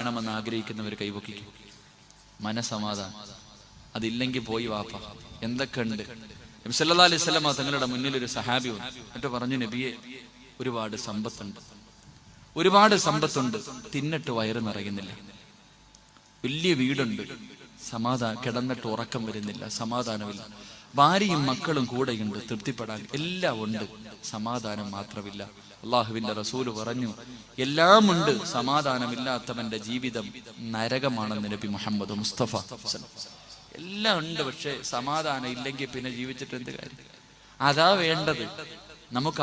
വേണമെന്ന് ആഗ്രഹിക്കുന്നവർ കൈവക്കിക്കും. മനസമാധാനം അതില്ലെങ്കിൽ പോയി വാപ്പ. എന്തൊക്കെ ഉണ്ട്. നബി സല്ലല്ലാഹു അലൈഹി വസല്ലം തങ്ങളുടെ മുന്നിൽ ഒരു സഹാബി വന്നു. എന്നിട്ട് പറഞ്ഞു, നബിയെ, ഒരുപാട് സമ്പത്തുണ്ട്, തിന്നിട്ട് വയറ് നിറയുന്നില്ല. വലിയ വീടുണ്ട്, കിടന്നിട്ട് ഉറക്കം വരുന്നില്ല, സമാധാനമില്ല. ഭാര്യയും മക്കളും കൂടെയുണ്ട്, തൃപ്തിപ്പെടാൻ എല്ലാം ഉണ്ട്, സമാധാനം മാത്രമില്ല. അള്ളാഹുവിന്റെ റസൂല് പറഞ്ഞു, എല്ലാം ഉണ്ട്, സമാധാനമില്ലാത്തവന്റെ ജീവിതം നരകമാണെന്ന് നബി മുഹമ്മദ് മുസ്തഫ. എല്ലാം ഉണ്ട്, പക്ഷെ സമാധാനം ഇല്ലെങ്കിൽ പിന്നെ ജീവിച്ചിട്ട് എന്ത് കാര്യം? അതാ വേണ്ടത്. നമുക്ക്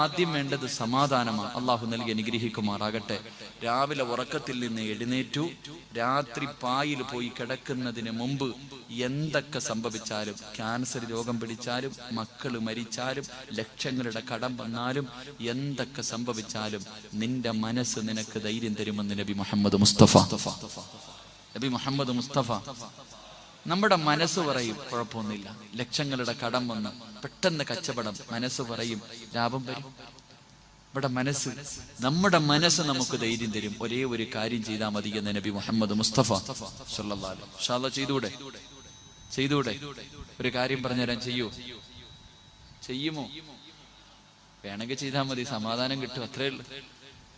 ആദ്യം വേണ്ടത് സമാധാനമാണ്. അള്ളാഹു നൽകി അനുഗ്രഹിക്കുമാറാകട്ടെ. രാവിലെ ഉറക്കത്തിൽ നിന്ന് എഴുന്നേറ്റു, രാത്രി പായിൽ പോയി കിടക്കുന്നതിന് മുമ്പ് എന്തൊക്കെ സംഭവിച്ചാലും, ക്യാൻസർ രോഗം പിടിച്ചാലും, മക്കള് മരിച്ചാലും, ലക്ഷങ്ങളുടെ കടം വന്നാലും, എന്തൊക്കെ സംഭവിച്ചാലും നിന്റെ മനസ്സ് നിനക്ക് ധൈര്യം തരുമെന്ന് നബി മുഹമ്മദ് മുസ്തഫ. നമ്മുടെ മനസ്സ് പറയും കുഴപ്പമൊന്നുമില്ല. ലക്ഷങ്ങളുടെ കടം വന്ന് പെട്ടെന്ന് കച്ചവടം, മനസ്സ് പറയും ലാഭം വരും. നമ്മുടെ മനസ്സ് നമുക്ക് ധൈര്യം തരും. ഒരേ ഒരു കാര്യം ചെയ്താൽ മതി എന്ന് നബി മുഹമ്മദ് മുസ്തഫ സല്ലല്ലാഹു അലൈഹി വസല്ലം. ചെയ്തൂടെ? ഒരു കാര്യം പറഞ്ഞുതരാൻ, ചെയ്യുമോ? വേണമെങ്കിൽ ചെയ്താൽ മതി, സമാധാനം കിട്ടും, അത്രേ ഉള്ളൂ.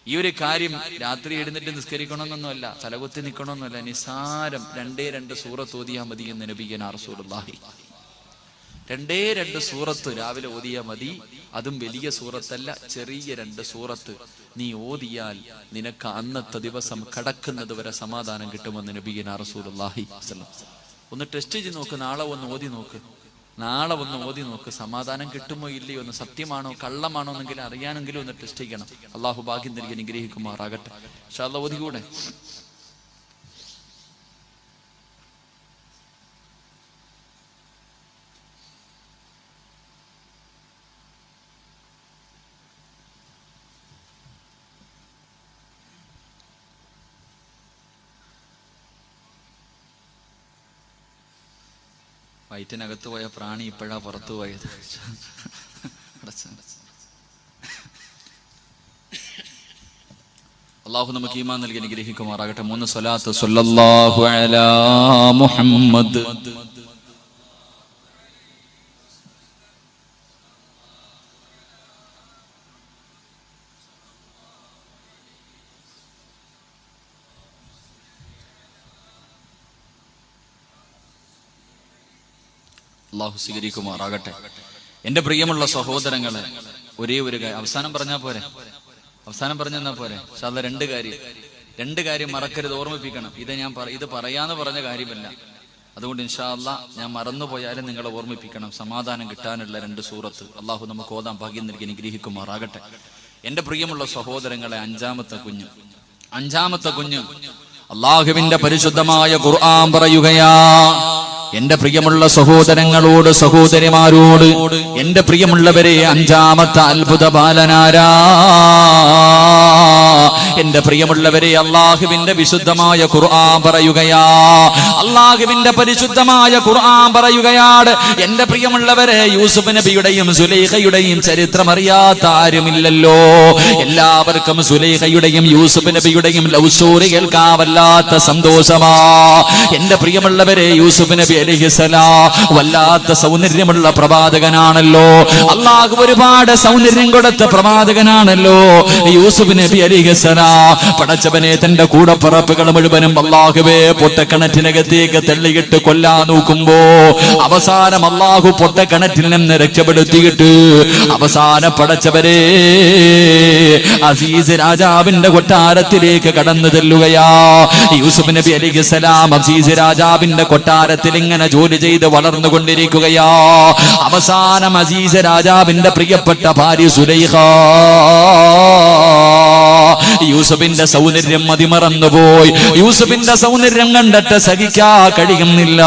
ഈ ഒരു കാര്യം രാത്രി എഴുന്നേറ്റ് നിസ്കരിക്കണമെന്നൊന്നുമല്ല, തലകുത്തി നിൽക്കണമെന്നല്ല, നിസാരം 2 സൂറത്ത് ഓതിയാ മതി എന്ന് നബിയനാ റസൂലുള്ളാഹി. 2 സൂറത്ത് രാവിലെ ഓതിയാ മതി. അതും വലിയ സൂറത്തല്ല, ചെറിയ 2 സൂറത്ത് നീ ഓതിയാൽ നിനക്ക് അന്നത്തെ ദിവസം കടക്കുന്നത് വരെ സമാധാനം കിട്ടുമെന്ന് നബിയനാ റസൂലുള്ളാഹി. ഒന്ന് ടെസ്റ്റ് ചെയ്ത് നോക്ക്, നാളെ ഒന്ന് ഓതി നോക്ക്, സമാധാനം കിട്ടുമോ ഇല്ലയോ എന്ന്, സത്യമാണോ കള്ളമാണോ എന്നെങ്കിലും അറിയാനെങ്കിലും ഒന്ന് ടെസ്റ്റ് ചെയ്യണം. അള്ളാഹു ഭാഗ്യം നൽകി അനുഗ്രഹിക്കുമാറാകട്ടെ. ഇൻഷാ അല്ലാഹ് ഓതിക്കൂടെ? വയറ്റിനകത്ത് പോയ പ്രാണി ഇപ്പോഴാ പുറത്തു പോയത്. അള്ളാഹു നമുക്ക് ഈമാൻ നൽകി അനുഗ്രഹിക്കുമാറാകട്ടെ. 3 സ്വലാത്ത്. സ്വല്ലല്ലാഹു അലാ മുഹമ്മദ്. അള്ളാഹു സ്വീകരിക്കുമാറാകട്ടെ. എന്റെ പ്രിയമുള്ള സഹോദരങ്ങളെ, ഒരേ ഒരു കാര്യം അവസാനം പറഞ്ഞാൽ പോരെ? പക്ഷെ അത് 2 കാര്യം മറക്കരുത്, ഓർമ്മിപ്പിക്കണം. ഇത് പറയാന്ന് പറഞ്ഞ കാര്യമല്ല. അതുകൊണ്ട് ഇൻഷാ അല്ലാഹ് ഞാൻ മറന്നുപോയാലും നിങ്ങളെ ഓർമ്മിപ്പിക്കണം. സമാധാനം കിട്ടാനുള്ള 2 സൂറത്ത് അള്ളാഹു നമുക്ക് ഓതാൻ ഭാഗ്യം നൽകി അനുഗ്രഹിക്കുമാറാകട്ടെ. എന്റെ പ്രിയമുള്ള സഹോദരങ്ങളെ, 5-ാമത്തെ കുഞ്ഞ് അള്ളാഹുവിന്റെ പരിശുദ്ധമായ ഖുർആൻ പറയുകയാ. എന്റെ പ്രിയമുള്ള സഹോദരങ്ങളോട്, സഹോദരിമാരോട്, എന്റെ പ്രിയമുള്ളവരെ, 5-ാമത്തെ അത്ഭുത ബാലനാരാ? എന്റെ പ്രിയമുള്ളവരെ, അള്ളാഹുവിന്റെ വിശുദ്ധമായ ഖുർആൻ പറയുകയാ. അള്ളാഹുവിന്റെ പരിശുദ്ധമായ ഖുർആൻ പറയുകയാണ്. എന്റെ പ്രിയമുള്ളവരെ, യൂസുഫ് നബിയുടെയും സുലൈഖയുടെയും ചരിത്രം അറിയാത്ത ആരുമില്ലല്ലോ. എല്ലാവർക്കും സുലൈഖയുടെയും യൂസുഫ് നബിയുടെയും ലവ് സ്റ്റോറി കേൾക്കാൻ വല്ലാത്ത സന്തോഷമാ. എന്റെ പ്രിയമുള്ളവരെ, യൂസുഫ് നബി അലൈഹിസ്സലാം വല്ലാത്ത സൗന്ദര്യമുള്ള പ്രവാചകനാണല്ലോ. അള്ളാഹു ഒരുപാട് സൗന്ദര്യം കൊടുത്ത പ്രവാചകനാണല്ലോ യൂസുഫ് നബി അലൈഹിസ്സലാം. പടച്ചവനെ, തന്റെ കൂടപ്പറപ്പുകൾ മുഴുവനും അള്ളാഹുവേ പൊട്ടക്കിണറ്റിനകത്തേക്ക് തള്ളിയിട്ട് കൊല്ലാൻ നോക്കുമ്പോ അവസാനം അള്ളാഹു പൊട്ടക്കിണറ്റിൽ നിന്ന് രക്ഷപ്പെടുത്തിയിട്ട് അവസാനം പടച്ചവരെ അസീസ് രാജാവിന്റെ കൊട്ടാരത്തിലേക്ക് കടന്നു ചെല്ലുകയാ. യൂസുഫ് നബി അലൈഹിസ്സലാം അസീസ് രാജാവിന്റെ കൊട്ടാരത്തിൽ ഇങ്ങനെ ജോലി ചെയ്ത് വളർന്നുകൊണ്ടിരിക്കുകയാ. അവസാനം അസീസ് രാജാവിന്റെ പ്രിയപ്പെട്ട ഭാര്യ സുലൈഖ യൂസുഫിന്റെ സൗന്ദര്യം മതിമറന്നുപോയി. യൂസുഫിന്റെ സൗന്ദര്യം കണ്ടിട്ട് സഹിക്കാൻ കഴിയുന്നില്ല.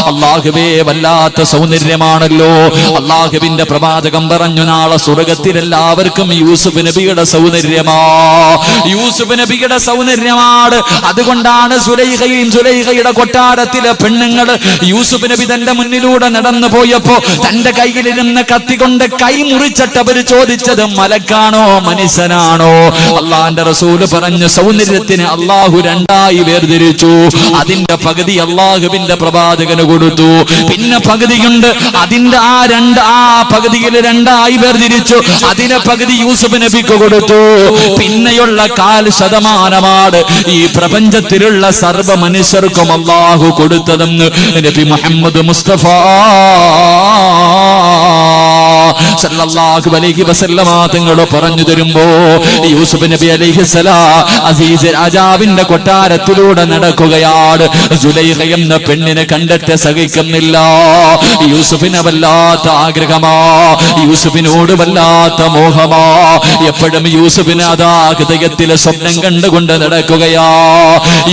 അള്ളാഹുവേ, വല്ലാത്ത സൗന്ദര്യമാണല്ലോ. അള്ളാഹുവിന്റെ പ്രവാചകം പറഞ്ഞു, നാളെ സ്വർഗത്തിൽ എല്ലാവർക്കും യൂസുഫ് നബിയുടെ സൗന്ദര്യമാണ്. അതുകൊണ്ടാണ് സുലൈഖയുടെ കൊട്ടാരത്തിലെ പെണ്ണുങ്ങൾ യൂസുഫ് നബി തന്റെ മുന്നിലൂടെ നടന്നു പോയപ്പോ തന്റെ കയ്യിലിരുന്ന കത്തി കൊണ്ട് കൈ മുറിച്ചിട്ട് അവർ ചോദിച്ചത് മലക്കാണോ മനുഷ്യനാണോ? അള്ളാന്റെ റസൂല് പറഞ്ഞ സൗന്ദര്യത്തിന് അള്ളാഹു രണ്ടായി വേർതിരിച്ചു. അതിന്റെ പകുതി അള്ളാഹുവിന്റെ പ്രവാചകന് കൊടുത്തു. പിന്നെ പകുതിയുണ്ട്, അതിന്റെ ആ പകുതിയിൽ രണ്ടായി വേർതിരിച്ചു. അതിനെ പകുതി യൂസുഫ് നബിക്ക് കൊടുത്തു. പിന്നെയുള്ള 1/4% ഈ പ്രപഞ്ചത്തിലുള്ള സർവ്വ മനുഷ്യർക്കും അള്ളാഹു കൊടുത്തതെന്ന് നബി മുഹമ്മദ് മുസ്തഫ സല്ലല്ലാഹു അലൈഹി വസല്ലമ തങ്ങൾ പറഞ്ഞു തരുമ്പോ യൂസുഫ് നബി അലൈഹിസ്സലാം അസീസ് രാജാവിന്റെ കൊട്ടാരത്തിലൂടെ നടക്കുകയാണ്. സുലൈഖ എന്ന പെണ്ണിനെ കണ്ടിട്ട് സഹിക്കുന്നില്ല. യൂസുഫിന് വല്ലാത്ത ആഗ്രഹമാ, യൂസുഫിനോട് വല്ലാത്ത മോഹമാ. എപ്പോഴും യൂസുഫിന് അതാ ഹൃദയത്തിലെ സ്വപ്നം കണ്ടുകൊണ്ട് നടക്കുകയാ.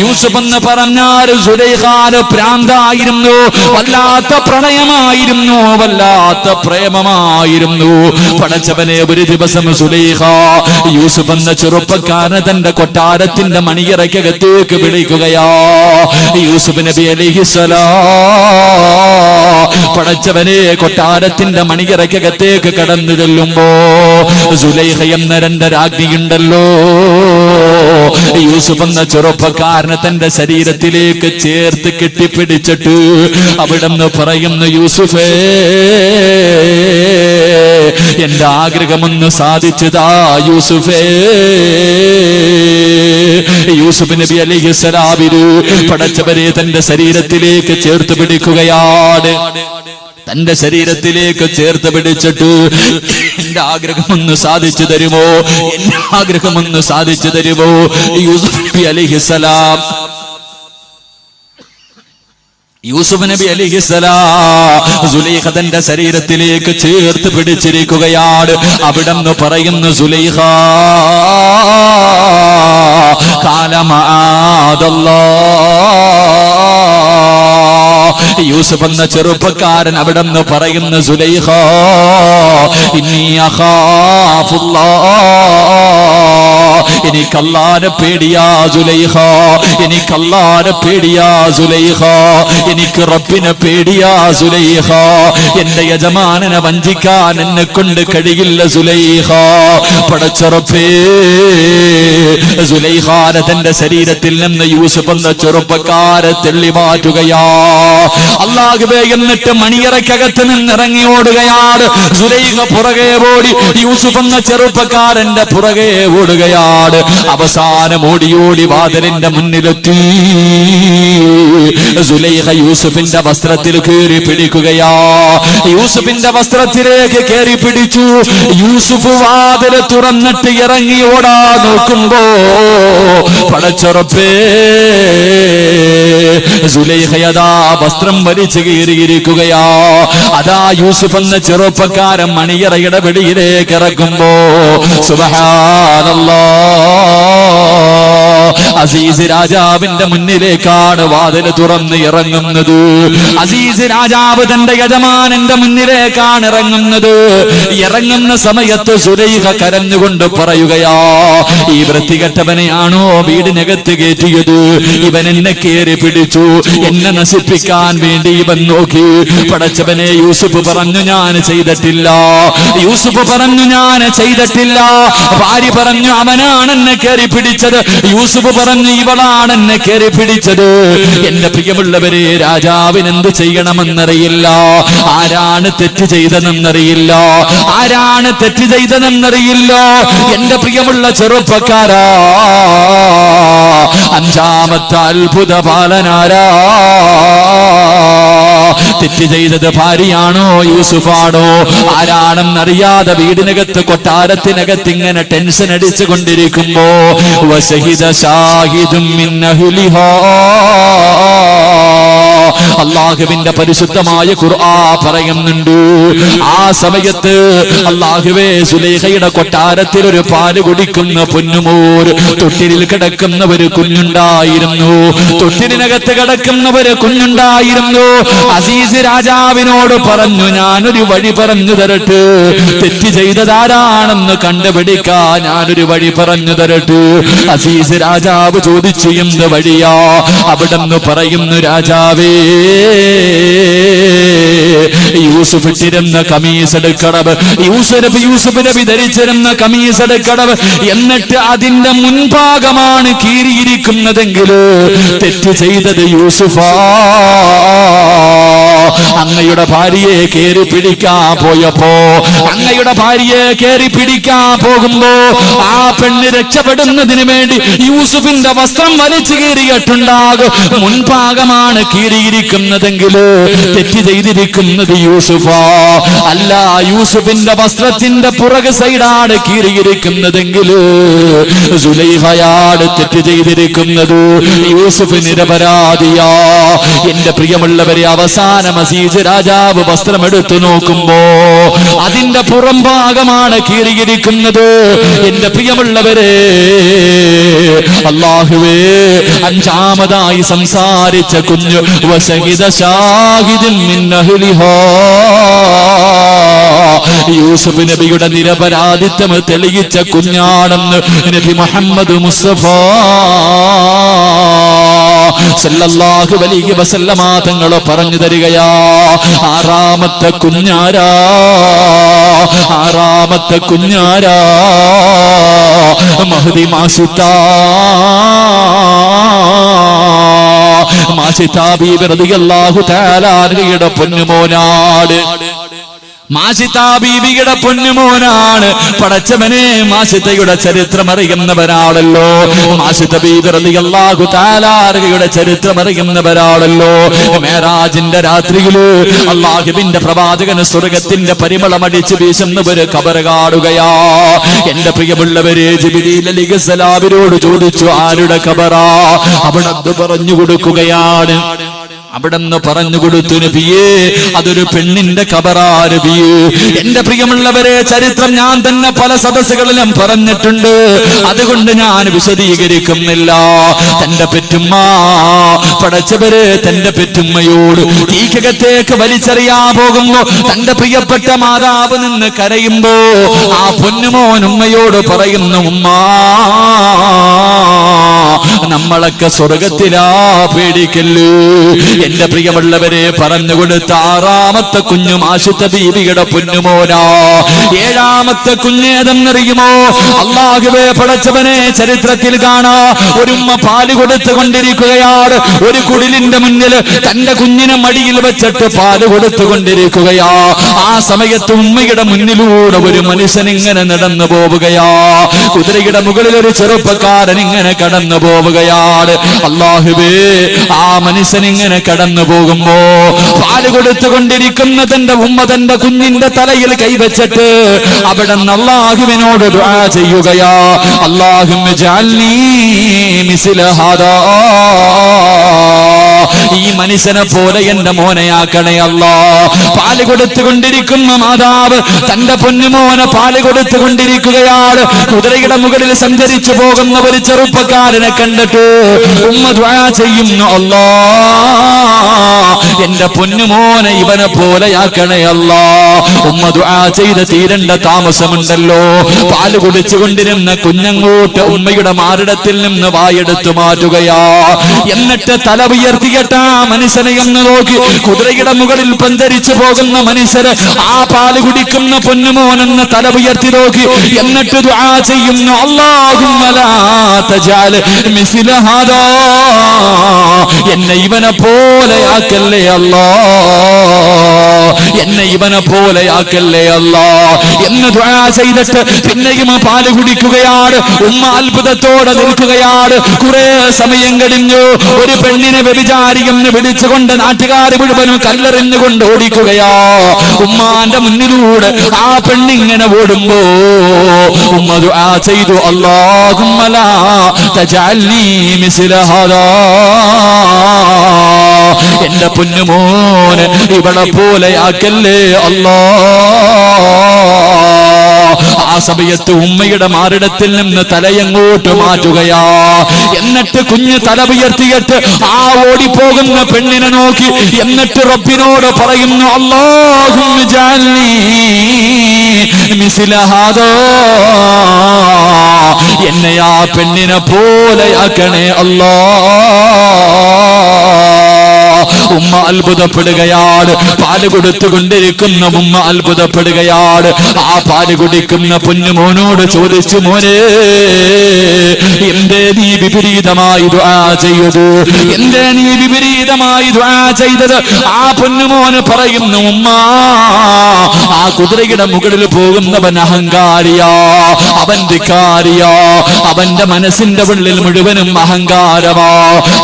യൂസുഫ് എന്ന് പറഞ്ഞാൽ സുലൈഖാന് പ്രാന്തായിരുന്നു, വല്ലാത്ത പ്രണയമായിരുന്നു, വല്ലാത്ത പ്രേമമായിരുന്നു. പടച്ചവനെ ഒരു ദിവസം സുലൈഖ യൂസുഫ് എന്ന ചെറുപ്പക്കാരനെ തന്റെ കൊട്ടാരത്തിന്റെ മണിയറയ്ക്കകത്തേക്ക് വിളിക്കുകയാ. യൂസുഫ് നബി അലൈഹിസ്സലാം പടച്ചവനെ കൊട്ടാരത്തിന്റെ മണിയറയ്ക്കകത്തേക്ക് കടന്നു ചെല്ലുമ്പോ സുലൈഖ എന്ന 2 രാജ്ഞിയുണ്ടല്ലോ, യൂസുഫ് എന്ന ചെറുപ്പക്കാരനെ തന്റെ ശരീരത്തിലേക്ക് ചേർത്ത് കെട്ടിപ്പിടിച്ചിട്ട് അവിടെന്ന് പറയുന്നു, യൂസുഫേ എന്റെ ആഗ്രഹമൊന്ന് സാധിച്ചതാ യൂസുഫേ. യൂസുഫ് നബി അലൈഹിസ്സലാമിന് പടച്ചവരെ തന്റെ ശരീരത്തിലേക്ക് ചേർത്ത് പിടിക്കുകയാണ്. തന്റെ ശരീരത്തിലേക്ക് ചേർത്ത് പിടിച്ചിട്ട് എന്റെ ആഗ്രഹമൊന്ന് സാധിച്ചു തരുമോ, എന്റെ ആഗ്രഹമൊന്ന് സാധിച്ചു തരുമോ. യൂസുഫ് നബി അലൈഹിസ്സലാം സുലൈഖ തന്റെ ശരീരത്തിലേക്ക് ചേർത്ത് പിടിച്ചിരിക്കുകയാണ്. അവിടെന്ന് പറയുന്നു, സുലൈഖ യൂസുഫ് എന്ന ചെറുപ്പക്കാരൻ അവിടെന്ന് പറയുന്നു, സുലൈഖ ഇന്നി അഖാഫുല്ലാഹ്, എനിക്ക് അല്ലാഹുവിനെ പേടിയാ സുലൈഖ, എനിക്ക് അല്ലാഹുവിനെ പേടിയാ സുലൈഖ, എനിക്ക് റബ്ബിനെ പേടിയാ സുലൈഖ. എന്റെ യജമാനനെ വഞ്ചിക്കാൻ എന്നെ കൊണ്ട് കഴിയില്ല സുലൈഖ. പടച്ച റബ്ബേ, സുലൈഖാനെ തന്റെ ശരീരത്തിൽ നിന്ന് യൂസുഫ് എന്ന ചെറുപ്പക്കാരെ തെള്ളി മാറ്റുകയാ. അല്ലാഹുവേ, എന്നിട്ട് മണിയറയ്ക്കകത്ത് നിന്നിറങ്ങി ഓടുകയാണ്. സുലൈഖ പുറകെ ഓടി യൂസുഫ് എന്ന ചെറുപ്പക്കാരന്റെ പുറകെ ഓടുകയാണ്. അവസാനം ഓടി വാതിലിന്റെ മുന്നിലെത്തി. സുലൈഖ യൂസുഫിന്റെ വസ്ത്രത്തിൽ കയറി പിടിക്കുകയാ. യൂസുഫിന്റെ വസ്ത്രത്തിലേക്ക് കയറി പിടിച്ചു. യൂസുഫ് വാതിൽ തുറന്നിട്ട് ഇറങ്ങി ഓടാ നോക്കുമ്പോ പടച്ച റബ്ബേ, സുലൈഖയതാ വസ്ത്രം വലിച്ചു കീറിയിരിക്കുകയാ. അതാ യൂസുഫ് എന്ന ചെറുപ്പക്കാരൻ മണിയറയുടെ വെളിയിലേക്ക് ഇറക്കുമ്പോ സുബ്ഹാനല്ലാഹ്, അസീസ് രാജാവിന്റെ മുന്നിലേക്കാണ് വാതിൽ തുറന്ന് ഇറങ്ങുന്നത്. അസീസ് രാജാവ് തന്റെ യജമാനന്റെ മുന്നിലേക്കാണ് ഇറങ്ങുന്നത്. ഇറങ്ങുന്ന സമയത്ത് സുലൈഖ കരഞ്ഞുകൊണ്ട് പറയുകയാ, ഈ വൃത്തികെട്ടവനെയാണോ വീടിനകത്ത് കയറ്റിയത്? ഇവൻ എന്നെ കയറി പിടിച്ചു, എന്നെ നശിപ്പിക്കാൻ വേണ്ടി ഇവൻ നോക്കി. പടച്ചവനെ, യൂസുഫ് പറഞ്ഞു ഞാൻ ചെയ്തിട്ടില്ല, യൂസുഫ് പറഞ്ഞു ഞാൻ ചെയ്തിട്ടില്ല. ഭാര്യ പറഞ്ഞു അവനാണ് എന്നെ കയറി പിടിച്ചത്, യൂസുഫ് പറഞ്ഞു ഇവളാണ് എന്നെ കയറി പിടിച്ചത്. എന്റെ പ്രിയമുള്ളവരെ, രാജാവിന് എന്ത് ചെയ്യണമെന്നറിയില്ല, ആരാണ് തെറ്റ് ചെയ്തതെന്നറിയില്ല, ആരാണ് തെറ്റ് ചെയ്തതെന്നറിയില്ല. എന്റെ പ്രിയമുള്ള ചെറുപ്പക്കാരാ, 5ാമത്തെ അത്ഭുത ബാലനാരാ? തെറ്റ് ചെയ്തത് ഭാര്യയാണോ യൂസുഫാണോ? ആരാണെന്നറിയാതെ വീടിനകത്ത് കൊട്ടാരത്തിനകത്ത് ഇങ്ങനെ ടെൻഷൻ അടിച്ചു കൊണ്ടിരിക്കുമ്പോ വശഹിദ ഷാഹിദും മിൻ അഹ്ലിഹാ, അല്ലാഹുവിന്റെ പരിശുദ്ധമായ ഖുർആൻ പറയുന്നുണ്ട്. ആ സമയത്ത് അല്ലാഹുവേ, സുലൈഖയുടെ കൊട്ടാരത്തിൽ ഒരു പാല് കുടിക്കുന്ന പൊന്നുമോർ, തൊട്ടിലിൽ കിടക്കുന്ന ഒരു കുഞ്ഞുണ്ടായിരുന്നു, തൊട്ടിലിനകത്ത് കിടക്കുന്ന ഒരു കുഞ്ഞുണ്ടായിരുന്നു. അസീസ് രാജാവിനോട് പറഞ്ഞു, ഞാനൊരു വഴി പറഞ്ഞു തരട്ടെ, തെറ്റ് ചെയ്തതാരാണെന്ന് കണ്ടുപിടിക്കാൻ ഞാനൊരു വഴി പറഞ്ഞു തരട്ടെ. അസീസ് രാജാവ് ചോദിച്ചു, എന്ത് വഴിയാ? അവിടെന്ന് പറയുന്നു, രാജാവേ, യൂസുഫ് ഇട്ടിരുന്ന കമീസ് എടുക്കണം, യൂസുഫ് നബി ധരിച്ചിരുന്ന കമീസ് എടുക്കണം. എന്നിട്ട് അതിന്റെ മുൻഭാഗമാണ് കീറിയിരിക്കുന്നതെങ്കിൽ തെറ്റ് ചെയ്തത് യൂസുഫാ. അങ്ങയുടെ ഭാര്യയെ കേറി പിടിക്കാൻ പോയപ്പോ, അങ്ങയുടെ ഭാര്യയെ കേറി പിടിക്കാൻ പോകുമ്പോ ആ പെണ്ണ് രക്ഷപ്പെടുന്നതിന് വേണ്ടി യൂസുഫിന്റെ വസ്ത്രം വലിച്ചു കീറിയിട്ടുണ്ടാകും. മുൻഭാഗമാണ് കീറിയിരിക്കുന്നതെങ്കിൽ തെറ്റ് ചെയ്തിരിക്കുന്നത് യൂസുഫാ. അല്ല, യൂസുഫിന്റെ വസ്ത്രത്തിന്റെ പുറകു സൈഡാണ് കീറിയിരിക്കുന്നതെങ്കിൽ സുലൈഹയാണ് തെറ്റ് ചെയ്തിരിക്കുന്നത്. യൂസുഫ് നിരപരാധിയാ. എന്റെ പ്രിയമുള്ളവരെ, അവസാന അസീസ് രാജാവ് വസ്ത്രമെടുത്തു നോക്കുമ്പോ അതിന്റെ പുറം ഭാഗമാണ് കീറിയിരിക്കുന്നത്. എന്റെ പ്രിയമുള്ളവരെ, അല്ലാഹുവേ, അഞ്ചാമതായി സംസാരിച്ച കുഞ്ഞ് വസഹിദ ഷാഹിദുൻ മിൻ അഹ്ലിഹാ, യൂസുഫ് നബിയുടെ നിരപരാധിത്വം തെളിയിച്ച കുഞ്ഞാണെന്ന് നബി മുഹമ്മദ് മുസ്തഫ സല്ലല്ലാഹു അലൈഹി വസല്ലമ തങ്ങൾ പറഞ്ഞു തരികയാ. ആറാമത്തെ കുഞ്ഞാരാ, ആറാമത്തെ കുഞ്ഞാരാ, മഹ്ദി മാഷിത്താ. മാഷിത്താ ബീബി റളിയല്ലാഹു തആല അൻഹയുടെ പൊന്നുമോനാണ്. മാഷിത്താ ബീബിയുടെ പൊന്നുമോനാണ്. പടച്ചവനെ, മാഷിത്തയുടെ ചരിത്രം അറിയുന്നവരാണല്ലോ. മാഷിത്ത ബീബി റളിയല്ലാഹു തആല അൻഹയുടെ ചരിത്രം അറിയുന്നവരാണല്ലോ. മേറാജിന്റെ രാത്രിയില് അല്ലാഹുവിന്റെ പ്രവാചകന് സ്വർഗത്തിന്റെ പരിമളമടിച്ച് വീശുന്നവര് ഖബർ കാണുകയാ. എന്റെ പ്രിയമുള്ളവരെ, ജിബ്രീൽ അലൈഹിസ്സലാമിനോട് ചോദിച്ചു, ആരുടെ ഖബറാ? അവിടെ പറഞ്ഞു കൊടുക്കുകയാണ്. അവിടെന്ന് പറഞ്ഞു കൊടുത്തു, നബിയേ, അതൊരു പെണ്ണിന്റെ ഖബറാ നബിയേ. എന്റെ പ്രിയമുള്ളവരെ, ചരിത്രം ഞാൻ തന്നെ പല സദസ്സുകളിലും പറഞ്ഞിട്ടുണ്ട്, അതുകൊണ്ട് ഞാൻ വിശദീകരിക്കുന്നില്ല. തന്റെ പെറ്റുമ്മ, പടച്ചവരെ, തന്റെ പെറ്റുമ്മയോട് തീക്കകത്തേക്ക് വലിച്ചെറിയാൻ പോകുമ്പോ തന്റെ പ്രിയപ്പെട്ട മാതാവ് നിന്ന് കരയുമ്പോ ആ പൊന്നുമോൻ ഉമ്മയോട് പറയുന്നു, ഉമ്മ, നമ്മളൊക്കെ സ്വർഗത്തിലാ, പേടിക്കല്ലേ. എന്റെ പ്രിയമുള്ളവരെ, പറഞ്ഞുകൊടുത്ത ആറാമത്തെ കുഞ്ഞു മാഷിത്ത ബീബിയുടെ പൊന്നുമോനാ. ഏഴാമത്തെ കുഞ്ഞേതെന്നറിയുമോ? അല്ലാഹുവേ, പടച്ചവനെ, ചരിത്രത്തിൽ കാണാ, ഒരുമ്മ പാല് കൊടുത്തുകൊണ്ടിരിക്കുകയാണ്. ഒരു കുടിലിന്റെ മുന്നിൽ തന്റെ കുഞ്ഞിനെ മടിയിൽ വെച്ചിട്ട് പാല് കൊടുത്തുകൊണ്ടിരിക്കുകയാ. ആ സമയത്ത് ഉമ്മയുടെ മുന്നിലൂടെ ഒരു മനുഷ്യൻ ഇങ്ങനെ നടന്നു പോവുകയാ. കുതിരയുടെ മുകളിൽ ഒരു ചെറുപ്പക്കാരൻ ഇങ്ങനെ കടന്നു പോവുകയാണ്. അല്ലാഹുവേ, ആ മനുഷ്യൻ ഇങ്ങനെ കടന്നു പോകുമ്പോ പാല് കൊടുത്തുകൊണ്ടിരിക്കുന്ന തന്റെ ഉമ്മ തന്റെ കുഞ്ഞിന്റെ തലയിൽ കൈവച്ചിട്ട് അവിടെ അല്ലാഹുവിനോട് ദുആ ചെയ്യുകയാ. അല്ലാഹുമ്മ ജഅൽനീ മിസ്ല ഹാദാ, ഈ മനുഷ്യനെ പോലെ എന്റെ മോനെയാക്കണേ അല്ലാ. പാല് കൊടുത്തുകൊണ്ടിരിക്കുന്ന മാതാവ് തന്റെ പൊന്നുമോനെ പാല് കൊടുത്തുകൊണ്ടിരിക്കുകയാണ്. കുതിരയുടെ മുകളിൽ സഞ്ചരിച്ചു പോകുന്ന ഒരു ചെറുപ്പക്കാരനെ കണ്ടിട്ട് ഉമ്മ ദുആ ചെയ്യുന്നു, അല്ലാ, എന്റെ പൊന്നുമോനെ ഇവനെ പോലെയാക്കണേ അല്ലാ. ഉമ്മ ദുആ ചെയ്ത് തീരേണ്ട താമസമുണ്ടല്ലോ. പാല് കുടിച്ചുകൊണ്ടിരുന്ന കുഞ്ഞങ്ങോട്ട് ഉമ്മയുടെ മാറിടത്തിൽ നിന്ന് വായെടുത്തു മാറ്റുകയാ. എന്നിട്ട് തല ഉയർത്തിയിട്ട് ആ മനുഷ്യനെ എന്ന് നോക്കി. കുതിരയുടെ മുകളിൽ സഞ്ചരിച്ചു പോകുന്ന മനുഷ്യര് ആ പാല് കുടിക്കുന്ന പൊന്നുമോനെന്ന് തല ഉയർത്തി നോക്കി. എന്നിട്ട് ദുആ ചെയ്യുന്നു, അല്ലാഹുമ്മ ലാ തജഅൽ മിസ്ല ഹാദാ, എന്നെ ഇവനെ പോലെയാക്കല്ലേ അല്ലാ, എന്നെ ഇവനെ പോലെയാക്കല്ലേ അല്ലാ എന്ന് ദുആ ചെയ്തിട്ട് പിന്നെയും പാല് കുടിക്കുകയാണ്. ഉമ്മ അത്ഭുതത്തോടെ നിൽക്കുകയാണ്. കുറെ സമയം കഴിഞ്ഞു. ഒരു പെണ്ണിനെ വ്യഭിചാരിയെന്ന് വിളിച്ചുകൊണ്ട് നാട്ടുകാർ മുഴുവനും കല്ലെറിഞ്ഞുകൊണ്ട് ഓടിക്കുകയാ. ഉമ്മാന്റെ മുന്നിലൂടെ ആ പെണ്ണിങ്ങനെ ഓടുമ്പോ ഉമ്മ ദുആ ചെയ്തു, അല്ലാഹുമ്മ ലാ തജഅൽനീ മിസ്ല ഹാദാ, എന്റെ പൊന്നുമോനെ ഇവളെ പോലെയാക്കല്ലേ അല്ലാ. ആ സമയത്ത് ഉമ്മയുടെ മാറിടത്തിൽ നിന്ന് തലയങ്ങോട്ട് മാറ്റുകയാ. എന്നിട്ട് കുഞ്ഞ് തല ഉയർത്തിയിട്ട് ആ ഓടിപ്പോകുന്ന പെണ്ണിനെ നോക്കി. എന്നിട്ട് റബ്ബിനോട് പറയുന്നു, അല്ലാഹുമ്മ ജഅൽനീ മിസ്ല ഹാദാ, എന്നെ ആ പെണ്ണിനെ പോലെയാക്കണേ അല്ലാ. ഉമ്മ അത്ഭുതപ്പെടുകയാണ്. പാല് കൊടുത്തുകൊണ്ടിരിക്കുന്ന ഉമ്മ അത്ഭുതപ്പെടുകയാണ്. ആ പാല് കുടിക്കുന്ന പൊന്നുമോനോട് ചോദിച്ചു, മോനെ എന്തേ നീ വിപരീതമായി ദുആ ചെയ്തത്? എന്തേ നീ വിപരീതമായി ദുആ ചെയ്തത്? ആ പൊന്നുമോന് പറയുന്നു, ഉമ്മ ആ കുതിരയുടെ മുകളിൽ പോകുന്നവൻ അഹങ്കാരിയാ, അവൻ ധിക്കാരിയാ, അവന്റെ മനസ്സിന്റെ ഉള്ളിൽ മുഴുവനും അഹങ്കാരമാ,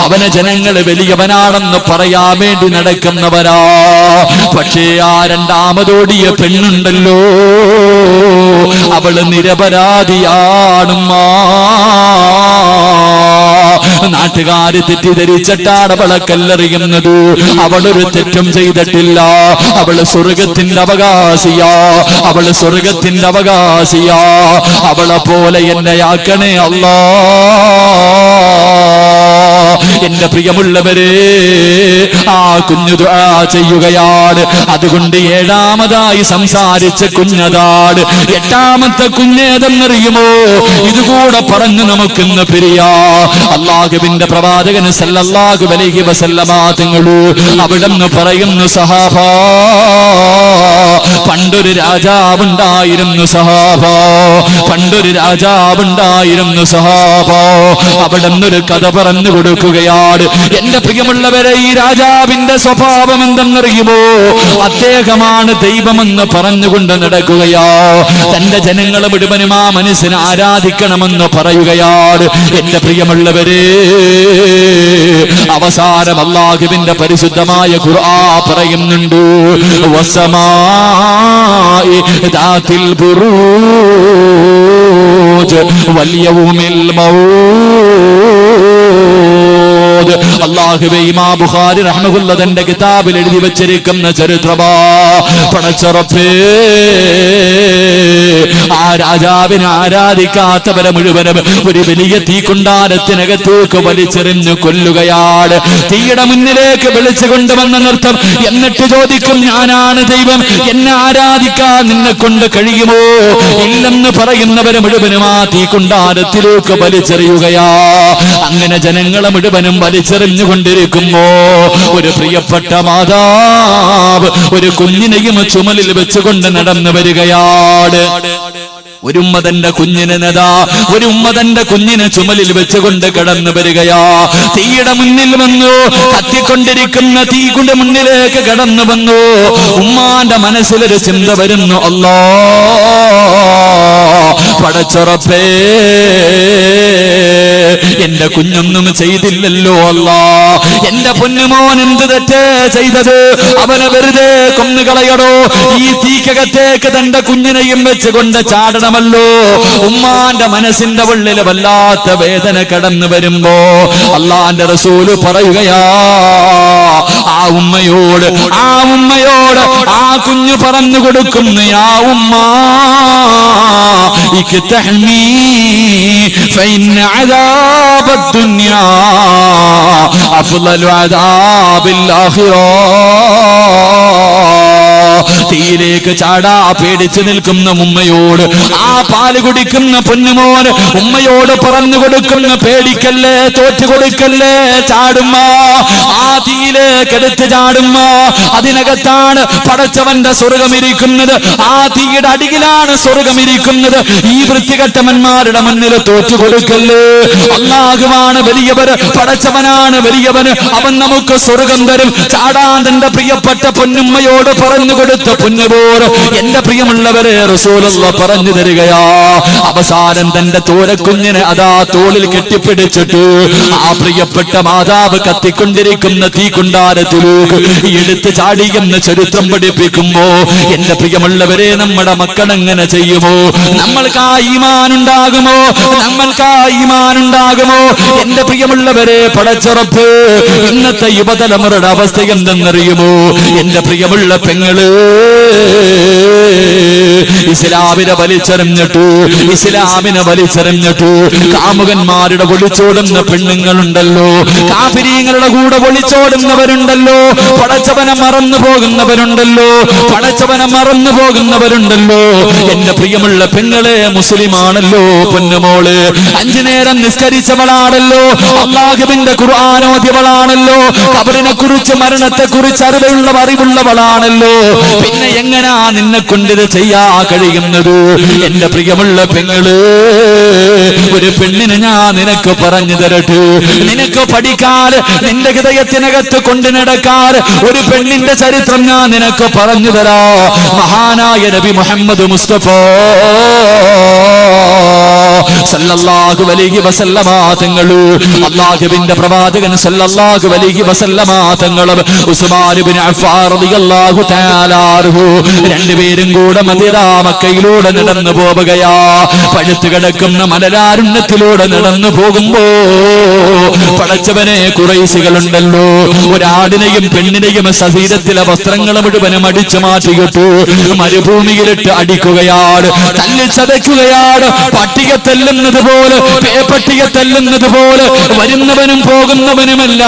അവനെ ജനങ്ങൾ വലിയവനാണെന്ന് പറയാൻ വേണ്ടി നടക്കുന്നവരാ. പക്ഷേ ആ രണ്ടാമതോടിയ പെണ്ണുണ്ടല്ലോ, അവള് നിരപരാധിയാണുമ്മ. നാട്ടുകാര് തെറ്റിദ്ധരിച്ചിട്ടാണ് അവളെ കല്ലെറിയുന്നത്. അവളൊരു തെറ്റും ചെയ്തിട്ടില്ല. അവള് സ്വർഗത്തിന്റെ അവകാശിയാ, അവള് സ്വർഗത്തിന്റെ അവകാശിയാ. അവളെ പോലെ എന്നെയാക്കണേ അല്ലാ. എന്റെ പ്രിയമുള്ളവരെ, ആ കുഞ്ഞു ദുആ ചെയ്യുകയാണ്. അതുകൊണ്ട് ഏഴാമതായി സംസാരിച്ച കുഞ്ഞതാണ്. എട്ടാമത്തെ കുഞ്ഞേതെന്നറിയുമോ? ഇതുകൂടെ പറഞ്ഞു നമുക്കിന്ന് പിരിയാ. അല്ലാഹുവിന്റെ പ്രവാചകൻ സല്ലല്ലാഹു അലൈഹി വസല്ലമ തങ്ങൾ അവിടെന്ന് പറയുന്നു, സഹാബാ, പണ്ടൊരു രാജാവുണ്ടായിരുന്നു സഹാബാ, പണ്ടൊരു രാജാവുണ്ടായിരുന്നു സഹാബാ. അവിടെ നിന്നൊരു കഥ പറഞ്ഞു കൊടുക്കുകയാണ്. എന്റെ പ്രിയമുള്ളവരെ, ഈ രാജാവിന്റെ സ്വഭാവം എന്തെന്നറിയുമോ? അദ്ദേഹമാണ് ദൈവമെന്ന് പറഞ്ഞുകൊണ്ട് നടക്കുകയാ. തന്റെ ജനങ്ങളെ മുഴുവനും ആ മനുഷ്യനെ ആരാധിക്കണമെന്ന് പറയുകയാണ്. എന്റെ പ്രിയമുള്ളവരെ, അവസാനം അല്ലാഹുവിന്റെ പരിശുദ്ധമായ ഖുർആൻ പറയുന്നുണ്ട്, വസമായി ദാത്തിൽ ബുറൂജ് വൽ യൗമിൽ മൗഊദ്. അല്ലാഹുവേ, ഇമാം ബുഖാരി റഹ്മഹുല്ലാഹ് തന്റെ കിതാബിൽ എഴുതി വെച്ചിരിക്കുന്ന ചരിത്രമാ. പടച്ച റബ്ബേ, ആ രാജാവിനെ ആരാധിക്കാത്തവരെ മുഴുവനും ഒരു വലിയ തീക്കുണ്ടാരത്തിനകത്തേക്ക് വലിച്ചെറിഞ്ഞു കൊല്ലുകയാണ്. തീയുടെ മുന്നിലേക്ക് വിളിച്ചു കൊണ്ടുവന്ന നൃത്തം. എന്നിട്ട് ചോദിക്കും, ഞാനാണ് ദൈവം, എന്നെ ആരാധിക്കാൻ നിന്നെ കൊണ്ട് കഴിയുമോ? ഇല്ലെന്ന് പറയുന്നവരെ മുഴുവനും ആ തീക്കുണ്ടാരത്തിലേക്ക് വലിച്ചെറിയുകയാ. അങ്ങനെ ജനങ്ങളെ മുഴുവനും വലിച്ചെറിഞ്ഞുകൊണ്ടിരിക്കുമ്പോ ഒരു പ്രിയപ്പെട്ട മാതാവ് ഒരു കുഞ്ഞിനെയും ചുമലിൽ വെച്ചുകൊണ്ട് നടന്നു വരികയാണ്. ഒരു ഉമ്മ തന്റെ കുഞ്ഞിനെ ഒരു ഉമ്മ തന്റെ കുഞ്ഞിനെ ചുമലിൽ വെച്ചുകൊണ്ട് കടന്നു വരികയാ. തീയുടെ മുന്നിൽ വന്നു, കത്തിക്കൊണ്ടിരിക്കുന്ന തീയുടെ മുന്നിലേക്ക് കടന്നു വന്നു. ഉമ്മാന്റെ മനസ്സിലൊരു ചിന്ത വരുന്നു, അല്ലാ, പടച്ച റബ്ബേ, എന്റെ കുഞ്ഞൊന്നും ചെയ്തില്ലല്ലോ അല്ലാ, എന്റെ പൊന്നുമോൻ എന്ത് തെറ്റേ ചെയ്തത്? അവനെ വെറുതെ കൊന്നുകളയടോ. ഈ തീക്കകത്തേക്ക് തന്റെ കുഞ്ഞിനെയും വെച്ചുകൊണ്ട് ചാടണമല്ലോ. ഉമ്മാന്റെ മനസ്സിന്റെ ഉള്ളിൽ വല്ലാത്ത വേദന കടന്നു വരുമ്പോ അല്ലാഹുവിന്റെ റസൂല് പറയുകയാ, ആ ഉമ്മയോട് ആ കുഞ്ഞു പറഞ്ഞു കൊടുക്കുന്നു, യാ ഉമ്മ, ഇക്തഹ്മി ഫഇന്ന അദാബദ് ദുനിയാ അഫ്ളലു അദാബിൽ ആഖിറ. തീയിലേക്ക് ചാടാ പേടിച്ചു നിൽക്കുന്ന ഉമ്മയോട് ആ പാല് കുടിക്കുന്ന പൊന്നുമോന് ഉമ്മയോട് പറഞ്ഞു കൊടുക്കുന്ന, പേടിക്കല്ലേ, തോറ്റു കൊടുക്കല്ലേ, ചാടുമ്മ, ആ തീയിലേക്ക് എടുത്ത് ചാടുമ്മ. അതിനകത്താണ് പടച്ചവന്റെ സ്വർഗമിരിക്കുന്നത്, ആ തീയുടെ അടിയിലാണ് സ്വർഗമിരിക്കുന്നത്. ഈ വൃത്തികെട്ടവന്മാരുടെ മുന്നിൽ തോറ്റു കൊടുക്കല്ലേ. അല്ലാഹുവാണ് വലിയവര്, പടച്ചവനാണ് വലിയവന്, അവൻ നമുക്ക് സ്വർഗം തരും. ചാടാൻ തന്റെ പ്രിയപ്പെട്ട പൊന്നുമ്മയോട് പറഞ്ഞു കൊടുത്ത പൊന്നുപോർ എന്റെ പ്രിയമുള്ളവരെ റസൂലുള്ളാഹ് പറഞ്ഞു തരികയാ. അവസാനം തന്റെ തോരക്കുഞ്ഞിനെ അതാ തോളിൽ കെട്ടിപ്പിടിച്ചിട്ട് ആ പ്രിയപ്പെട്ട മാതാവ് കത്തിക്കൊണ്ടിരിക്കുന്ന തീക്കുണ്ടാരത്തിലേക്ക് എടുത്ത് ചാടിയെന്ന് ചരിത്രം പഠിപ്പിക്കുമ്പോ എന്റെ പ്രിയമുള്ളവരെ, നമ്മുടെ മക്കൾ എങ്ങനെ ചെയ്യുമോ? നമ്മൾക്ക് ആ ഈമാൻ ഉണ്ടാകുമോ? എന്റെ പ്രിയമുള്ളവരെ, പടച്ചറപ്പ്, ഇന്നത്തെ യുവതലമുറയുടെ അവസ്ഥ എന്തെന്നറിയുമോ? എന്റെ പ്രിയമുള്ള പെങ്ങള്, ഇസ്ലാമിനെ വലിച്ചെറിഞ്ഞിട്ട് കാമുകന്മാരുടെ ഒളിച്ചോടുന്ന പെണ്ണുങ്ങളുണ്ടല്ലോ, കാഫിരീങ്ങളുടെ കൂടെ ഒളിച്ചോടുന്നവരുണ്ടല്ലോ, പടച്ചവനെ മറന്നു പോകുന്നവരുണ്ടല്ലോ. എന്റെ പ്രിയമുള്ള പെങ്ങളെ, മുസ്ലിമാണല്ലോ പൊന്നുമോള്, 5 നേരം നിസ്കരിച്ചവളാണല്ലോ, അല്ലാഹുവിന്റെ ഖുർആൻ ഓതിയവളാണല്ലോ, ഖബറിനെ കുറിച്ച് മരണത്തെ കുറിച്ച് അറിവുള്ളവളാണല്ലോ. പിന്നെ എങ്ങനാ നിന്നെ കൊണ്ടിത് ചെയ്യാ കഴിയുന്നത്? എന്റെ പ്രിയമുള്ള പെങ്ങള്, ഒരു പെണ്ണിനെ ഞാൻ നിനക്ക് പറഞ്ഞു തരട്ടെ. നിനക്ക് പഠിക്കാൻ, നിന്റെ ഹൃദയത്തിനകത്ത് കൊണ്ടു നടക്കാൻ ഒരു പെണ്ണിന്റെ ചരിത്രം ഞാൻ നിനക്ക് പറഞ്ഞു തരാ. മഹാനായ നബി മുഹമ്മദ് മുസ്തഫ സല്ലല്ലാഹു അലൈഹി വസല്ലമ തങ്ങൾ, അല്ലാഹുവിന്റെ പ്രവാചകൻ സല്ലല്ലാഹു അലൈഹി വസല്ലമ തങ്ങൾ, ഉസ്മാൻ ഇബ്നു അഫ്ഫാൻ റളിയല്ലാഹു തആല അൻഹു, രണ്ടുപേരും കൂടെ മക്കയിലൂടെ നടന്നു പോവുകയാ. പഴുത്തു കിടക്കുന്ന മലരാരുണ്യത്തിലൂടെ നടന്നു പോകുമ്പോ പടച്ചവനെ, ഖുറൈശികളുണ്ടല്ലോ, ഒരാടിനെയും പെണ്ണിനെയും ശരീരത്തിലെ വസ്ത്രങ്ങൾ മുഴുവനും അടിച്ചു മാറ്റിയിട്ടു മരുഭൂമിയിലിട്ട് അടിക്കുകയാണ്, തല്ലിച്ചതയ്ക്കുകയാണ്. പട്ടിക തെല്ലുന്നത് പോലെ, പേപ്പട്ടിക തെല്ലുന്നത് പോലെ വരുന്നവനും പോകുന്നവനുമല്ല